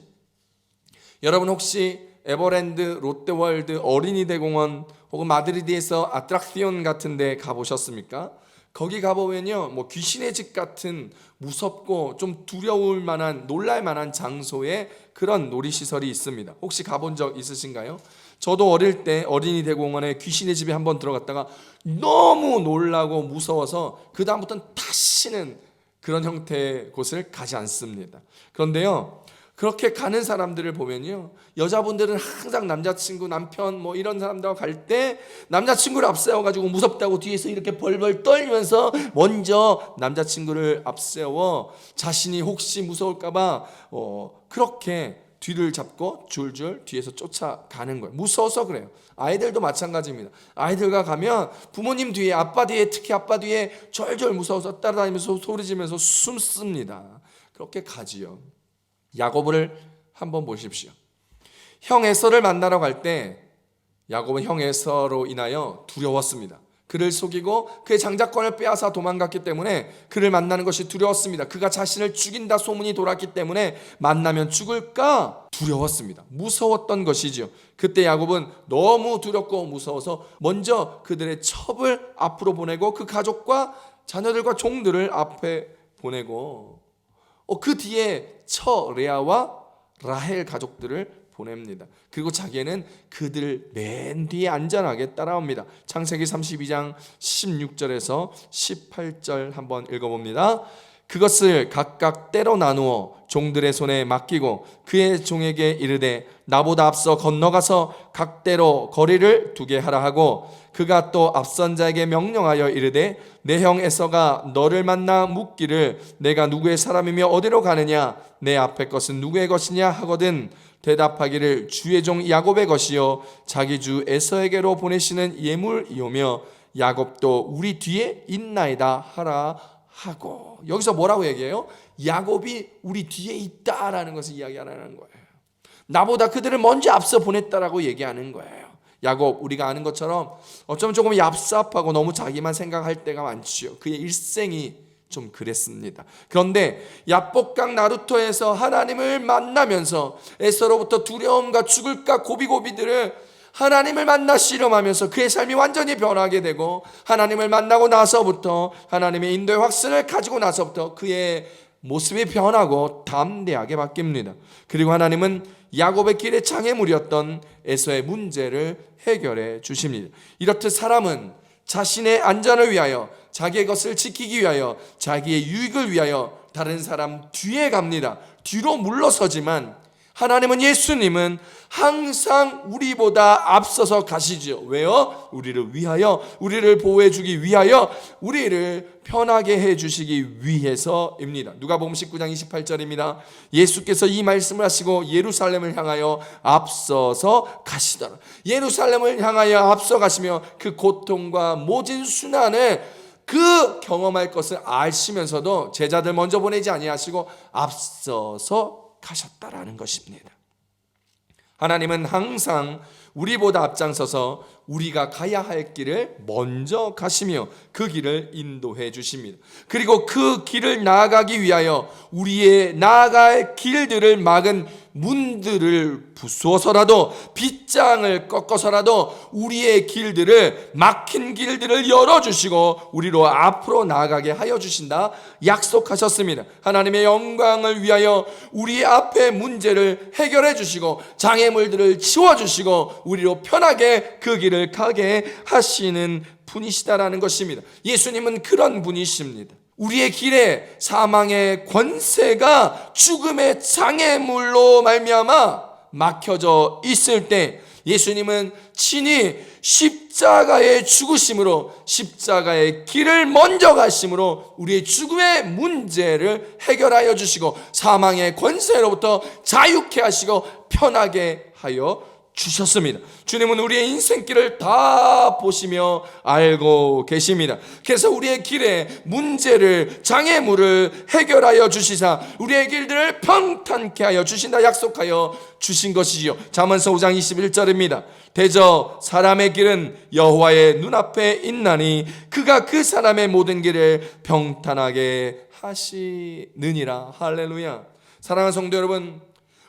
C: 여러분 혹시 에버랜드, 롯데월드, 어린이대공원 혹은 마드리드에서 아트락시온 같은 데 가보셨습니까? 거기 가보면요, 뭐 귀신의 집 같은 무섭고 좀 두려울 만한, 놀랄 만한 장소에 그런 놀이시설이 있습니다. 혹시 가본 적 있으신가요? 저도 어릴 때 어린이대공원에 귀신의 집에 한번 들어갔다가 너무 놀라고 무서워서 그 다음부터는 다시는 그런 형태의 곳을 가지 않습니다. 그런데요, 그렇게 가는 사람들을 보면요, 여자분들은 항상 남자친구, 남편 뭐 이런 사람들하고 갈 때 남자친구를 앞세워가지고 무섭다고 뒤에서 이렇게 벌벌 떨면서 먼저 남자친구를 앞세워 자신이 혹시 무서울까봐 그렇게 뒤를 잡고 줄줄 뒤에서 쫓아가는 거예요. 무서워서 그래요. 아이들도 마찬가지입니다. 아이들과 가면 부모님 뒤에, 아빠 뒤에, 특히 아빠 뒤에 졸졸 무서워서 따라다니면서 소리지면서 숨습니다. 그렇게 가지요. 야곱을 한번 보십시오. 형 에서를 만나러 갈 때 야곱은 형 에서로 인하여 두려웠습니다. 그를 속이고 그의 장자권을 빼앗아 도망갔기 때문에 그를 만나는 것이 두려웠습니다. 그가 자신을 죽인다 소문이 돌았기 때문에 만나면 죽을까 두려웠습니다. 무서웠던 것이죠. 그때 야곱은 너무 두렵고 무서워서 먼저 그들의 첩을 앞으로 보내고 그 가족과 자녀들과 종들을 앞에 보내고 그 뒤에 처 레아와 라헬 가족들을 보냅니다. 그리고 자기는 그들 맨 뒤에 안전하게 따라옵니다. 창세기 32장 16절에서 18절 한번 읽어봅니다. 그것을 각각 때로 나누어 종들의 손에 맡기고 그의 종에게 이르되 나보다 앞서 건너가서 각대로 거리를 두게 하라 하고 그가 또 앞선 자에게 명령하여 이르되 내 형 에서가 너를 만나 묻기를 내가 누구의 사람이며 어디로 가느냐 내 앞에 것은 누구의 것이냐 하거든 대답하기를 주의 종 야곱의 것이요 자기 주 에서에게로 보내시는 예물이오며 야곱도 우리 뒤에 있나이다 하라 하고. 여기서 뭐라고 얘기해요? 야곱이 우리 뒤에 있다라는 것을 이야기하는 거예요. 나보다 그들을 먼저 앞서 보냈다라고 얘기하는 거예요. 야곱, 우리가 아는 것처럼 어쩌면 조금 얍삽하고 너무 자기만 생각할 때가 많지요. 그의 일생이 좀 그랬습니다. 그런데 야복강 나루토에서 하나님을 만나면서 에서로부터 두려움과 죽을까 고비고비들을 하나님을 만나 씨름하면서 그의 삶이 완전히 변하게 되고 하나님을 만나고 나서부터 하나님의 인도의 확신을 가지고 나서부터 그의 모습이 변하고 담대하게 바뀝니다. 그리고 하나님은 야곱의 길의 장애물이었던 에서의 문제를 해결해 주십니다. 이렇듯 사람은 자신의 안전을 위하여 자기의 것을 지키기 위하여 자기의 유익을 위하여 다른 사람 뒤에 갑니다. 뒤로 물러서지만 하나님은 예수님은 항상 우리보다 앞서서 가시죠. 왜요? 우리를 위하여, 우리를 보호해 주기 위하여, 우리를 편하게 해 주시기 위해서입니다. 누가복음 19장 28절입니다. 예수께서 이 말씀을 하시고 예루살렘을 향하여 앞서서 가시더라. 예루살렘을 향하여 앞서 가시며 그 고통과 모진 순환을 그 경험할 것을 아시면서도 제자들 먼저 보내지 아니하시고 앞서서 가셨다라는 것입니다. 하나님은 항상 우리보다 앞장서서 우리가 가야 할 길을 먼저 가시며 그 길을 인도해 주십니다. 그리고 그 길을 나아가기 위하여 우리의 나아갈 길들을 막은 문들을 부수어서라도 빗장을 꺾어서라도 우리의 길들을 막힌 길들을 열어주시고 우리로 앞으로 나아가게 하여 주신다 약속하셨습니다. 하나님의 영광을 위하여 우리 앞의 문제를 해결해 주시고 장애물들을 치워주시고 우리로 편하게 그 길을 가게 하시는 분이시다라는 것입니다. 예수님은 그런 분이십니다. 우리의 길에 사망의 권세가 죽음의 장애물로 말미암아 막혀져 있을 때 예수님은 친히 십자가의 죽으심으로 십자가의 길을 먼저 가심으로 우리의 죽음의 문제를 해결하여 주시고 사망의 권세로부터 자유케 하시고 편하게 하여 주셨습니다. 주님은 우리의 인생길을 다 보시며 알고 계십니다. 그래서 우리의 길에 문제를, 장애물을 해결하여 주시사 우리의 길들을 평탄케 하여 주신다 약속하여 주신 것이지요. 잠언서 5장 21절입니다. 대저 사람의 길은 여호와의 눈앞에 있나니 그가 그 사람의 모든 길을 평탄하게 하시느니라. 할렐루야. 사랑하는 성도 여러분,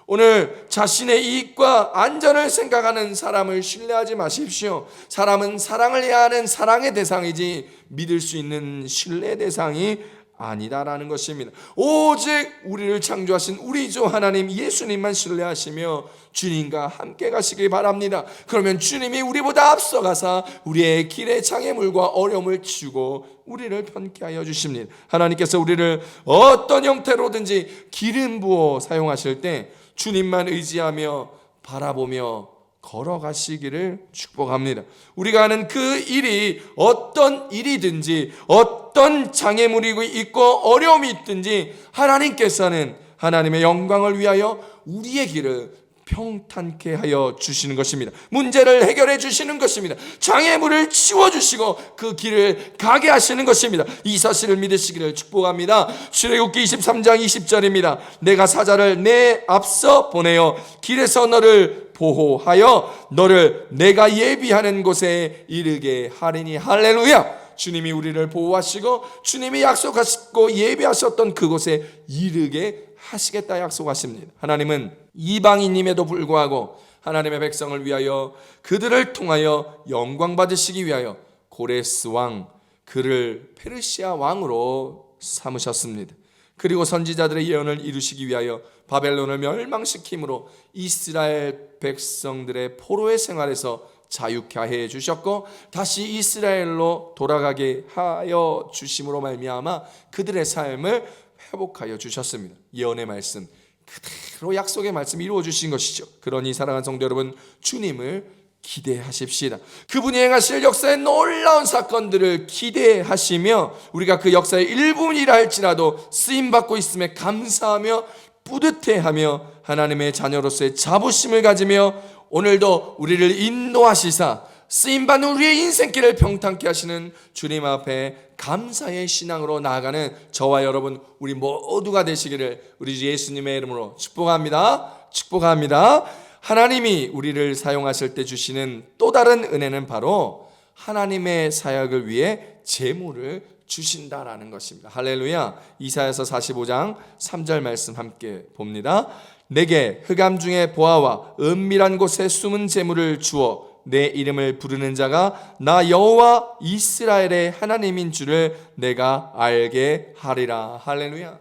C: 오늘 자신의 이익과 안전을 생각하는 사람을 신뢰하지 마십시오. 사람은 사랑을 해야 하는 사랑의 대상이지 믿을 수 있는 신뢰의 대상이 아니다라는 것입니다. 오직 우리를 창조하신 우리 주 하나님 예수님만 신뢰하시며 주님과 함께 가시기 바랍니다. 그러면 주님이 우리보다 앞서가사 우리의 길에 장애물과 어려움을 치고 우리를 편케 하여 주십니다. 하나님께서 우리를 어떤 형태로든지 기름 부어 사용하실 때 주님만 의지하며 바라보며 걸어가시기를 축복합니다. 우리가 하는 그 일이 어떤 일이든지 어떤 장애물이 있고 어려움이 있든지 하나님께서는 하나님의 영광을 위하여 우리의 길을 평탄케 하여 주시는 것입니다. 문제를 해결해 주시는 것입니다. 장애물을 치워주시고 그 길을 가게 하시는 것입니다. 이 사실을 믿으시기를 축복합니다. 출애굽기 23장 20절입니다. 내가 사자를 내 앞서 보내어 길에서 너를 보호하여 너를 내가 예비하는 곳에 이르게 하리니. 할렐루야. 주님이 우리를 보호하시고 주님이 약속하시고 예비하셨던 그곳에 이르게 하시겠다 약속하십니다. 하나님은 이방인임에도 불구하고 하나님의 백성을 위하여 그들을 통하여 영광 받으시기 위하여 고레스 왕 그를 페르시아 왕으로 삼으셨습니다. 그리고 선지자들의 예언을 이루시기 위하여 바벨론을 멸망시킴으로 이스라엘 백성들의 포로의 생활에서 자유케 해 주셨고 다시 이스라엘로 돌아가게 하여 주심으로 말미암아 그들의 삶을 회복하여 주셨습니다. 예언의 말씀 그대로 약속의 말씀 이루어 주신 것이죠. 그러니 사랑하는 성도 여러분, 주님을 기대하십시다. 그분이 행하실 역사의 놀라운 사건들을 기대하시며 우리가 그 역사의 일부분이라 할지라도 쓰임받고 있음에 감사하며 뿌듯해하며 하나님의 자녀로서의 자부심을 가지며 오늘도 우리를 인도하시사 쓰임받는 우리의 인생길을 평탄케 하시는 주님 앞에 감사의 신앙으로 나아가는 저와 여러분 우리 모두가 되시기를 우리 주 예수님의 이름으로 축복합니다. 축복합니다. 하나님이 우리를 사용하실 때 주시는 또 다른 은혜는 바로 하나님의 사역을 위해 재물을 주신다라는 것입니다. 할렐루야. 이사야서 45장 3절 말씀 함께 봅니다. 내게 흑암 중에 보아와 은밀한 곳에 숨은 재물을 주어 내 이름을 부르는 자가 나 여호와 이스라엘의 하나님인 줄을 내가 알게 하리라. 할렐루야.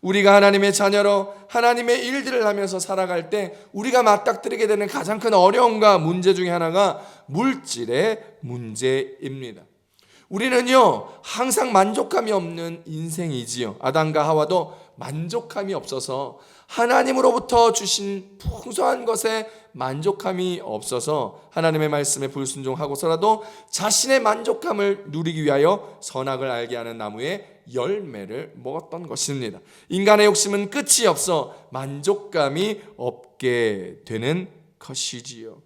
C: 우리가 하나님의 자녀로 하나님의 일들을 하면서 살아갈 때 우리가 맞닥뜨리게 되는 가장 큰 어려움과 문제 중에 하나가 물질의 문제입니다. 우리는요 항상 만족감이 없는 인생이지요. 아담과 하와도 만족감이 없어서 하나님으로부터 주신 풍성한 것에 만족감이 없어서 하나님의 말씀에 불순종하고서라도 자신의 만족감을 누리기 위하여 선악을 알게 하는 나무의 열매를 먹었던 것입니다. 인간의 욕심은 끝이 없어 만족감이 없게 되는 것이지요.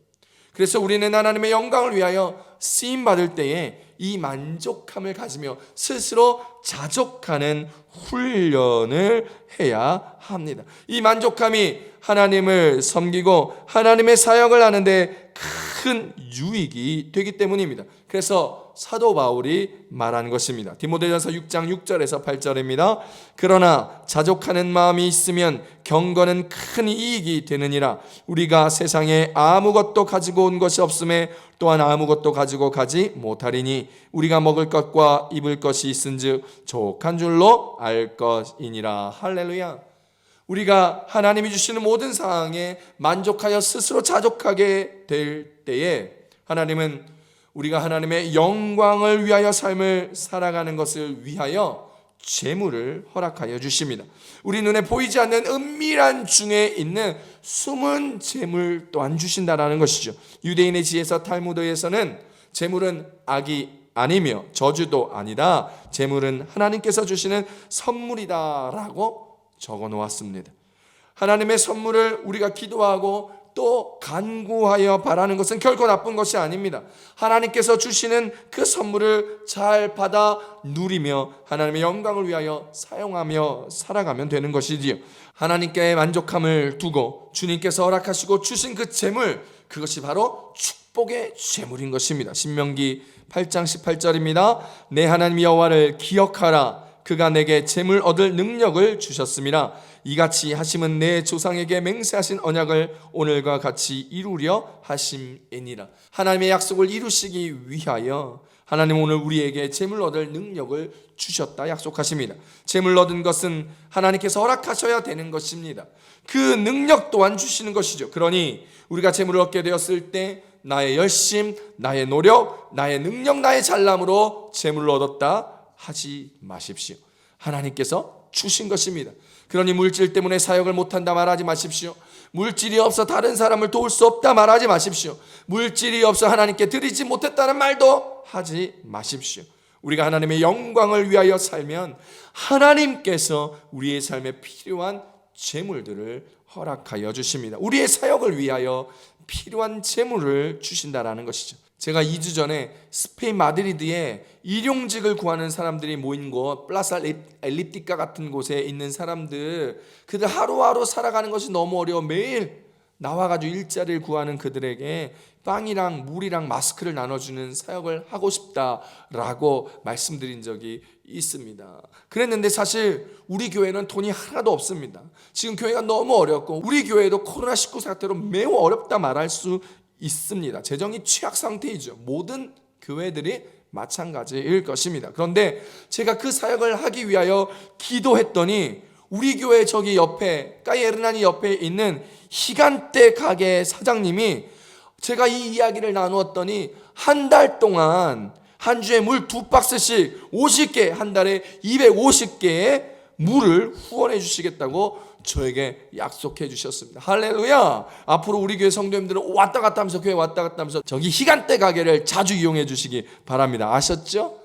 C: 그래서 우리는 하나님의 영광을 위하여 쓰임 받을 때에 이 만족함을 가지며 스스로 자족하는 훈련을 해야 합니다. 이 만족함이 하나님을 섬기고 하나님의 사역을 하는데 큰 유익이 되기 때문입니다. 그래서 사도 바울이 말한 것입니다. 디모데전서 6장 6절에서 8절입니다. 그러나 자족하는 마음이 있으면 경건은 큰 이익이 되느니라. 우리가 세상에 아무것도 가지고 온 것이 없음에 또한 아무것도 가지고 가지 못하리니 우리가 먹을 것과 입을 것이 있은즉 족한 줄로 알 것이니라. 할렐루야. 우리가 하나님이 주시는 모든 상황에 만족하여 스스로 자족하게 될 때에 하나님은 우리가 하나님의 영광을 위하여 삶을 살아가는 것을 위하여 재물을 허락하여 주십니다. 우리 눈에 보이지 않는 은밀한 중에 있는 숨은 재물 또한 주신다라는 것이죠. 유대인의 지에서 탈무드에서는 재물은 악이 아니며 저주도 아니다. 재물은 하나님께서 주시는 선물이다라고 적어 놓았습니다. 하나님의 선물을 우리가 기도하고 또 간구하여 바라는 것은 결코 나쁜 것이 아닙니다. 하나님께서 주시는 그 선물을 잘 받아 누리며 하나님의 영광을 위하여 사용하며 살아가면 되는 것이지요. 하나님께 만족함을 두고 주님께서 허락하시고 주신 그 재물, 그것이 바로 축복의 재물인 것입니다. 신명기 8장 18절입니다. 내 하나님 여호와를 기억하라. 그가 내게 재물 얻을 능력을 주셨음이라. 이같이 하심은 내 조상에게 맹세하신 언약을 오늘과 같이 이루려 하심이니라. 하나님의 약속을 이루시기 위하여 하나님 오늘 우리에게 재물 얻을 능력을 주셨다 약속하십니다. 재물 얻은 것은 하나님께서 허락하셔야 되는 것입니다. 그 능력 또한 주시는 것이죠. 그러니 우리가 재물을 얻게 되었을 때 나의 열심, 나의 노력, 나의 능력, 나의 잘남으로 재물을 얻었다 하지 마십시오. 하나님께서 주신 것입니다. 그러니 물질 때문에 사역을 못한다 말하지 마십시오. 물질이 없어 다른 사람을 도울 수 없다 말하지 마십시오. 물질이 없어 하나님께 드리지 못했다는 말도 하지 마십시오. 우리가 하나님의 영광을 위하여 살면 하나님께서 우리의 삶에 필요한 재물들을 허락하여 주십니다. 우리의 사역을 위하여 필요한 재물을 주신다라는 것이죠. 제가 2주 전에 스페인 마드리드에 일용직을 구하는 사람들이 모인 곳, 플라사 엘리티카 같은 곳에 있는 사람들, 그들 하루하루 살아가는 것이 너무 어려워 매일 나와가지고 일자리를 구하는 그들에게 빵이랑 물이랑 마스크를 나눠주는 사역을 하고 싶다라고 말씀드린 적이 있습니다. 그랬는데 사실 우리 교회는 돈이 하나도 없습니다. 지금 교회가 너무 어렵고 우리 교회도 코로나19 사태로 매우 어렵다 말할 수 있습니다. 재정이 취약 상태이죠. 모든 교회들이 마찬가지일 것입니다. 그런데 제가 그 사역을 하기 위하여 기도했더니 우리 교회 저기 옆에 까이에르나니 옆에 있는 희간때 가게 사장님이 제가 이 이야기를 나누었더니 한 달 동안 한 주에 물 2박스씩 50개, 한 달에 250개의 물을 후원해 주시겠다고 저에게 약속해 주셨습니다. 할렐루야. 앞으로 우리 교회 성도님들은 왔다 갔다 하면서 교회 왔다 갔다 하면서 저기 희간때 가게를 자주 이용해 주시기 바랍니다. 아셨죠?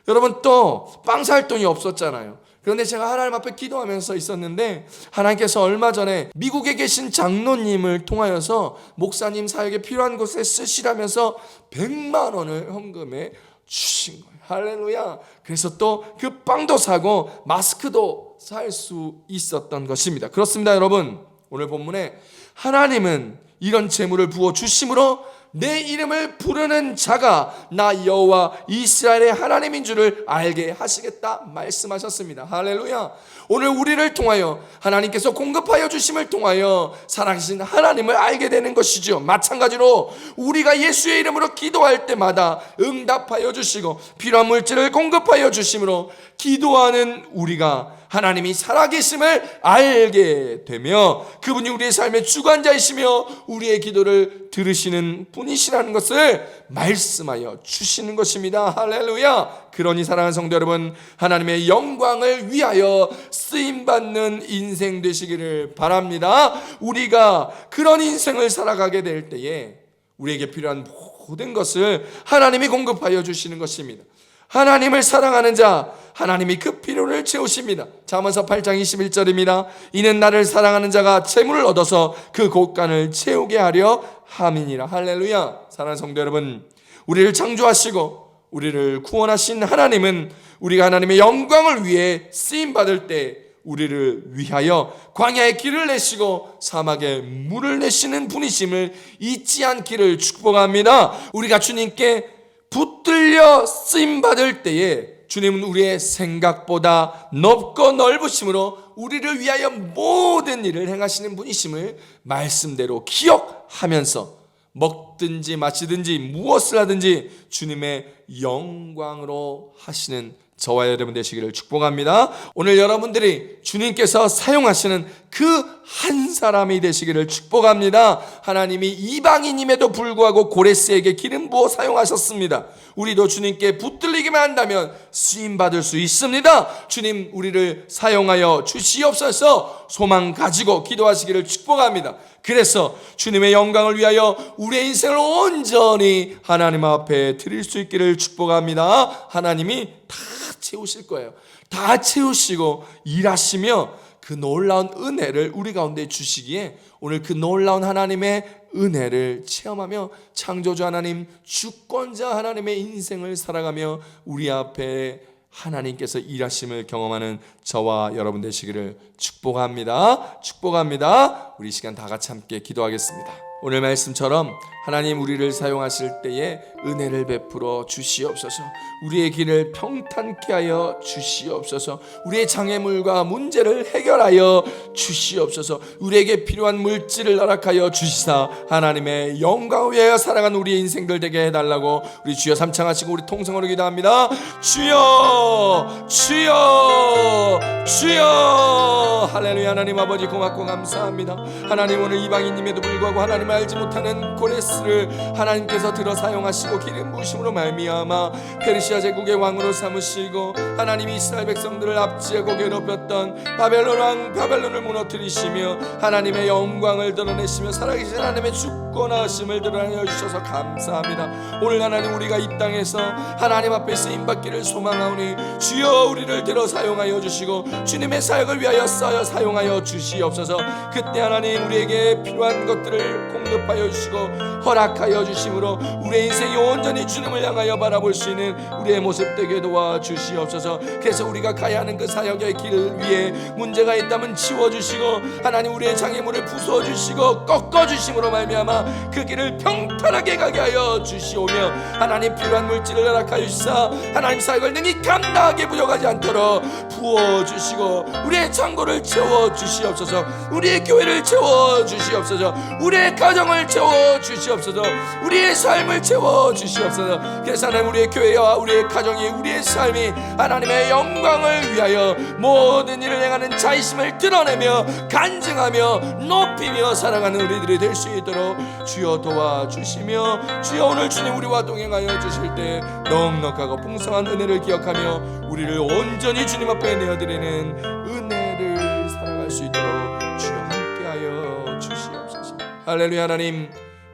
C: 여러분 또 빵 살 돈이 없었잖아요. 그런데 제가 하나님 앞에 기도하면서 있었는데 하나님께서 얼마 전에 미국에 계신 장로님을 통하여서 목사님 사역에 필요한 곳에 쓰시라면서 100만 원을 헌금해 주신 거예요. 할렐루야. 그래서 또 그 빵도 사고 마스크도 살 수 있었던 것입니다. 그렇습니다. 여러분 오늘 본문에 하나님은 이런 재물을 부어 주심으로 내 이름을 부르는 자가 나 여호와 이스라엘의 하나님인 줄을 알게 하시겠다 말씀하셨습니다. 할렐루야. 오늘 우리를 통하여 하나님께서 공급하여 주심을 통하여 살아계신 하나님을 알게 되는 것이죠. 마찬가지로 우리가 예수의 이름으로 기도할 때마다 응답하여 주시고 필요한 물질을 공급하여 주심으로 기도하는 우리가 하나님이 살아계심을 알게 되며 그분이 우리의 삶의 주관자이시며 우리의 기도를 들으시는 분이시라는 것을 말씀하여 주시는 것입니다. 할렐루야. 그러니 사랑하는 성도 여러분, 하나님의 영광을 위하여 쓰임받는 인생 되시기를 바랍니다. 우리가 그런 인생을 살아가게 될 때에 우리에게 필요한 모든 것을 하나님이 공급하여 주시는 것입니다. 하나님을 사랑하는 자, 하나님이 그 필요를 채우십니다. 잠언서 8장 21절입니다. 이는 나를 사랑하는 자가 재물을 얻어서 그 곳간을 채우게 하려 함이니라. 할렐루야. 사랑하는 성도 여러분, 우리를 창조하시고 우리를 구원하신 하나님은 우리가 하나님의 영광을 위해 쓰임받을 때 우리를 위하여 광야에 길을 내시고 사막에 물을 내시는 분이심을 잊지 않기를 축복합니다. 우리가 주님께 붙들려 쓰임받을 때에 주님은 우리의 생각보다 높고 넓으심으로 우리를 위하여 모든 일을 행하시는 분이심을 말씀대로 기억하면서 먹든지 마시든지 무엇을 하든지 주님의 영광으로 하시는 저와 여러분 되시기를 축복합니다. 오늘 여러분들이 주님께서 사용하시는 그 한 사람이 되시기를 축복합니다. 하나님이 이방인임에도 불구하고 고레스에게 기름 부어 사용하셨습니다. 우리도 주님께 붙들리기만 한다면 쓰임받을 수 있습니다. 주님 우리를 사용하여 주시옵소서. 소망 가지고 기도하시기를 축복합니다. 그래서 주님의 영광을 위하여 우리의 인생을 온전히 하나님 앞에 드릴 수 있기를 축복합니다. 하나님이 다 채우실 거예요. 다 채우시고 일하시며 그 놀라운 은혜를 우리 가운데 주시기에 오늘 그 놀라운 하나님의 은혜를 체험하며 창조주 하나님, 주권자 하나님의 인생을 살아가며 우리 앞에 하나님께서 일하심을 경험하는 저와 여러분 되시기를 축복합니다. 축복합니다. 우리 시간 다 같이 함께 기도하겠습니다. 오늘 말씀처럼 하나님 우리를 사용하실 때에 은혜를 베풀어 주시옵소서. 우리의 길을 평탄케 하여 주시옵소서. 우리의 장애물과 문제를 해결하여 주시옵소서. 우리에게 필요한 물질을 허락하여 주시사 하나님의 영광을 위하여 살아가는 우리의 인생들 되게 해달라고 우리 주여 삼창하시고 우리 통성으로 기도합니다. 주여 주여 주여. 할렐루야. 하나님 아버지 고맙고 감사합니다. 하나님 오늘 이방인임에도 불구하고 하나님을 알지 못하는 고레스를 하나님께서 들어 사용하시고 기름 부으심으로 말미암아 페르시아 제국의 왕으로 삼으시고 하나님 이스라엘 백성들을 압제하고 괴롭혔던 바벨론 왕 바벨론을 무너뜨리시며 하나님의 영광을 드러내시며 살아계신 하나님의 주권하심을 드러내 주셔서 감사합니다. 오늘 하나님 우리가 이 땅에서 하나님 앞에 쓰임받기를 소망하오니 주여 우리를 들어 사용하여 주시고 주님의 사역을 위하여 써여 사용하여 주시옵소서. 그때 하나님 우리에게 필요한 것들을 공급하여 주시고 허락하여 주심으로 우리의 인생이 온전히 주님을 향하여 바라볼 수 있는 우리의 모습 되게 도와주시옵소서. 그래서 우리가 가야 하는 그 사역의 길 위에 문제가 있다면 지워주시고 하나님 우리의 장애물을 부숴주시고 꺾어주심으로 말미암아 그 길을 평탄하게 가게 하여 주시오며 하나님 필요한 물질을 허락하여 주시사 하나님 사역을 능히 감당하게 부족하지 않도록 부어주시고 우리의 창고를 채워주시옵소서. 우리의 교회를 채워주시옵소서. 우리의 가정을 채워주시옵소서. 우리의 삶을 채워주시옵소서. 그래서 하나님 우리의 교회와 우리의 가정이 우리의 삶이 하나님의 영광을 위하여 모든 일을 행하는 자의심을 드러내며 간증하며 높이며 살아가는 우리들이 될 수 있도록 주여 도와주시며 주여 오늘 주님 우리와 동행하여 주실 때 넉넉하고 풍성한 은혜를 기억하며 우리를 온전히 주님 앞에 내어드리는 은혜를 살아갈 수 있도록 주여 함께하여 주시옵소서. 할렐루야. 하나님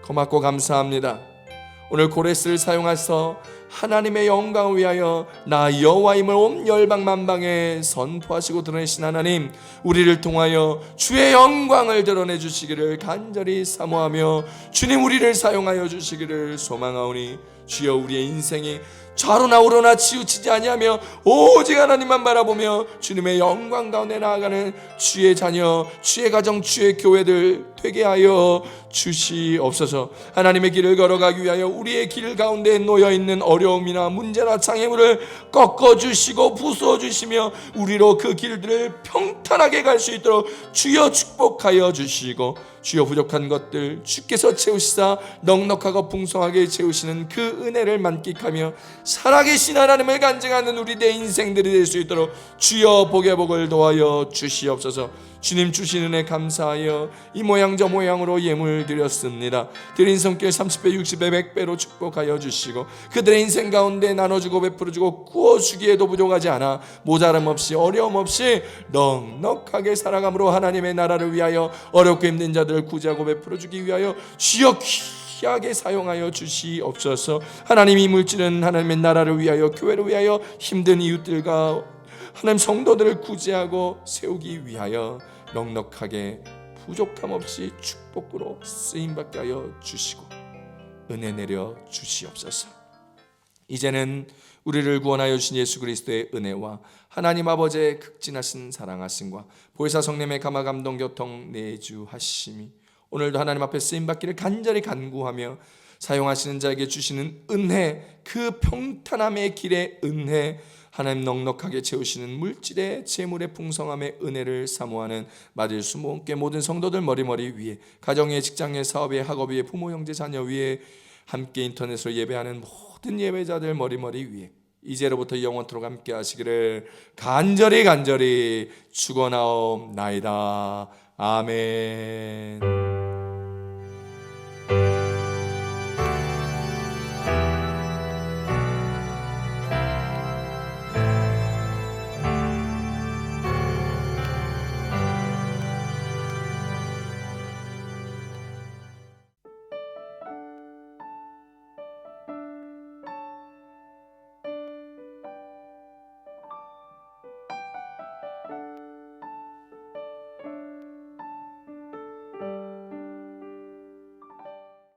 C: 고맙고 감사합니다. 오늘 고레스를 사용하셔서 하나님의 영광을 위하여 나 여호와임을 온 열방 만방에 선포하시고 드러내신 하나님 우리를 통하여 주의 영광을 드러내 주시기를 간절히 사모하며 주님 우리를 사용하여 주시기를 소망하오니 주여 우리의 인생이 좌로나 우로나 치우치지 아니하며 오직 하나님만 바라보며 주님의 영광 가운데 나아가는 주의 자녀 주의 가정 주의 교회들 되게 하여 주시옵소서. 하나님의 길을 걸어가기 위하여 우리의 길 가운데 놓여있는 어려움이나 문제나 장애물을 꺾어주시고 부숴주시며 우리로 그 길들을 평탄하게 갈 수 있도록 주여 축복하여 주시고 주여 부족한 것들 주께서 채우시사 넉넉하고 풍성하게 채우시는 그 은혜를 만끽하며 살아계신 하나님을 간증하는 우리 내 인생들이 될 수 있도록 주여 복의 복을 도하여 주시옵소서. 주님 주신 은혜 감사하여 이 모양 저 모양으로 예물 드렸습니다. 드린 손길 30배 60배 100배로 축복하여 주시고 그들의 인생 가운데 나눠주고 베풀어주고 구워주기에도 부족하지 않아 모자람 없이 어려움 없이 넉넉하게 살아감으로 하나님의 나라를 위하여 어렵고 힘든 자들을 구제하고 베풀어주기 위하여 주여 귀하게 사용하여 주시옵소서. 하나님 이 물질은 하나님의 나라를 위하여 교회를 위하여 힘든 이웃들과 하나님 성도들을 구제하고 세우기 위하여 넉넉하게 부족함 없이 축복으로 쓰임받게 하여 주시고 은혜 내려 주시옵소서. 이제는 우리를 구원하여 주신 예수 그리스도의 은혜와 하나님 아버지의 극진하신 사랑하심과 보혜사 성령의 감화 감동 교통 내주하심이 오늘도 하나님 앞에 쓰임받기를 간절히 간구하며 사용하시는 자에게 주시는 은혜 그 평탄함의 길의 은혜 하나님 넉넉하게 채우시는 물질의 재물의 풍성함의 은혜를 사모하는 맞을 수 모은께 모든 성도들 머리머리 위에 가정의 직장의 사업의 학업의 부모 형제 자녀 위에 함께 인터넷으로 예배하는 모든 예배자들 머리머리 위에 이제로부터 영원토록 함께 하시기를 간절히 축원하옵나이다. 아멘.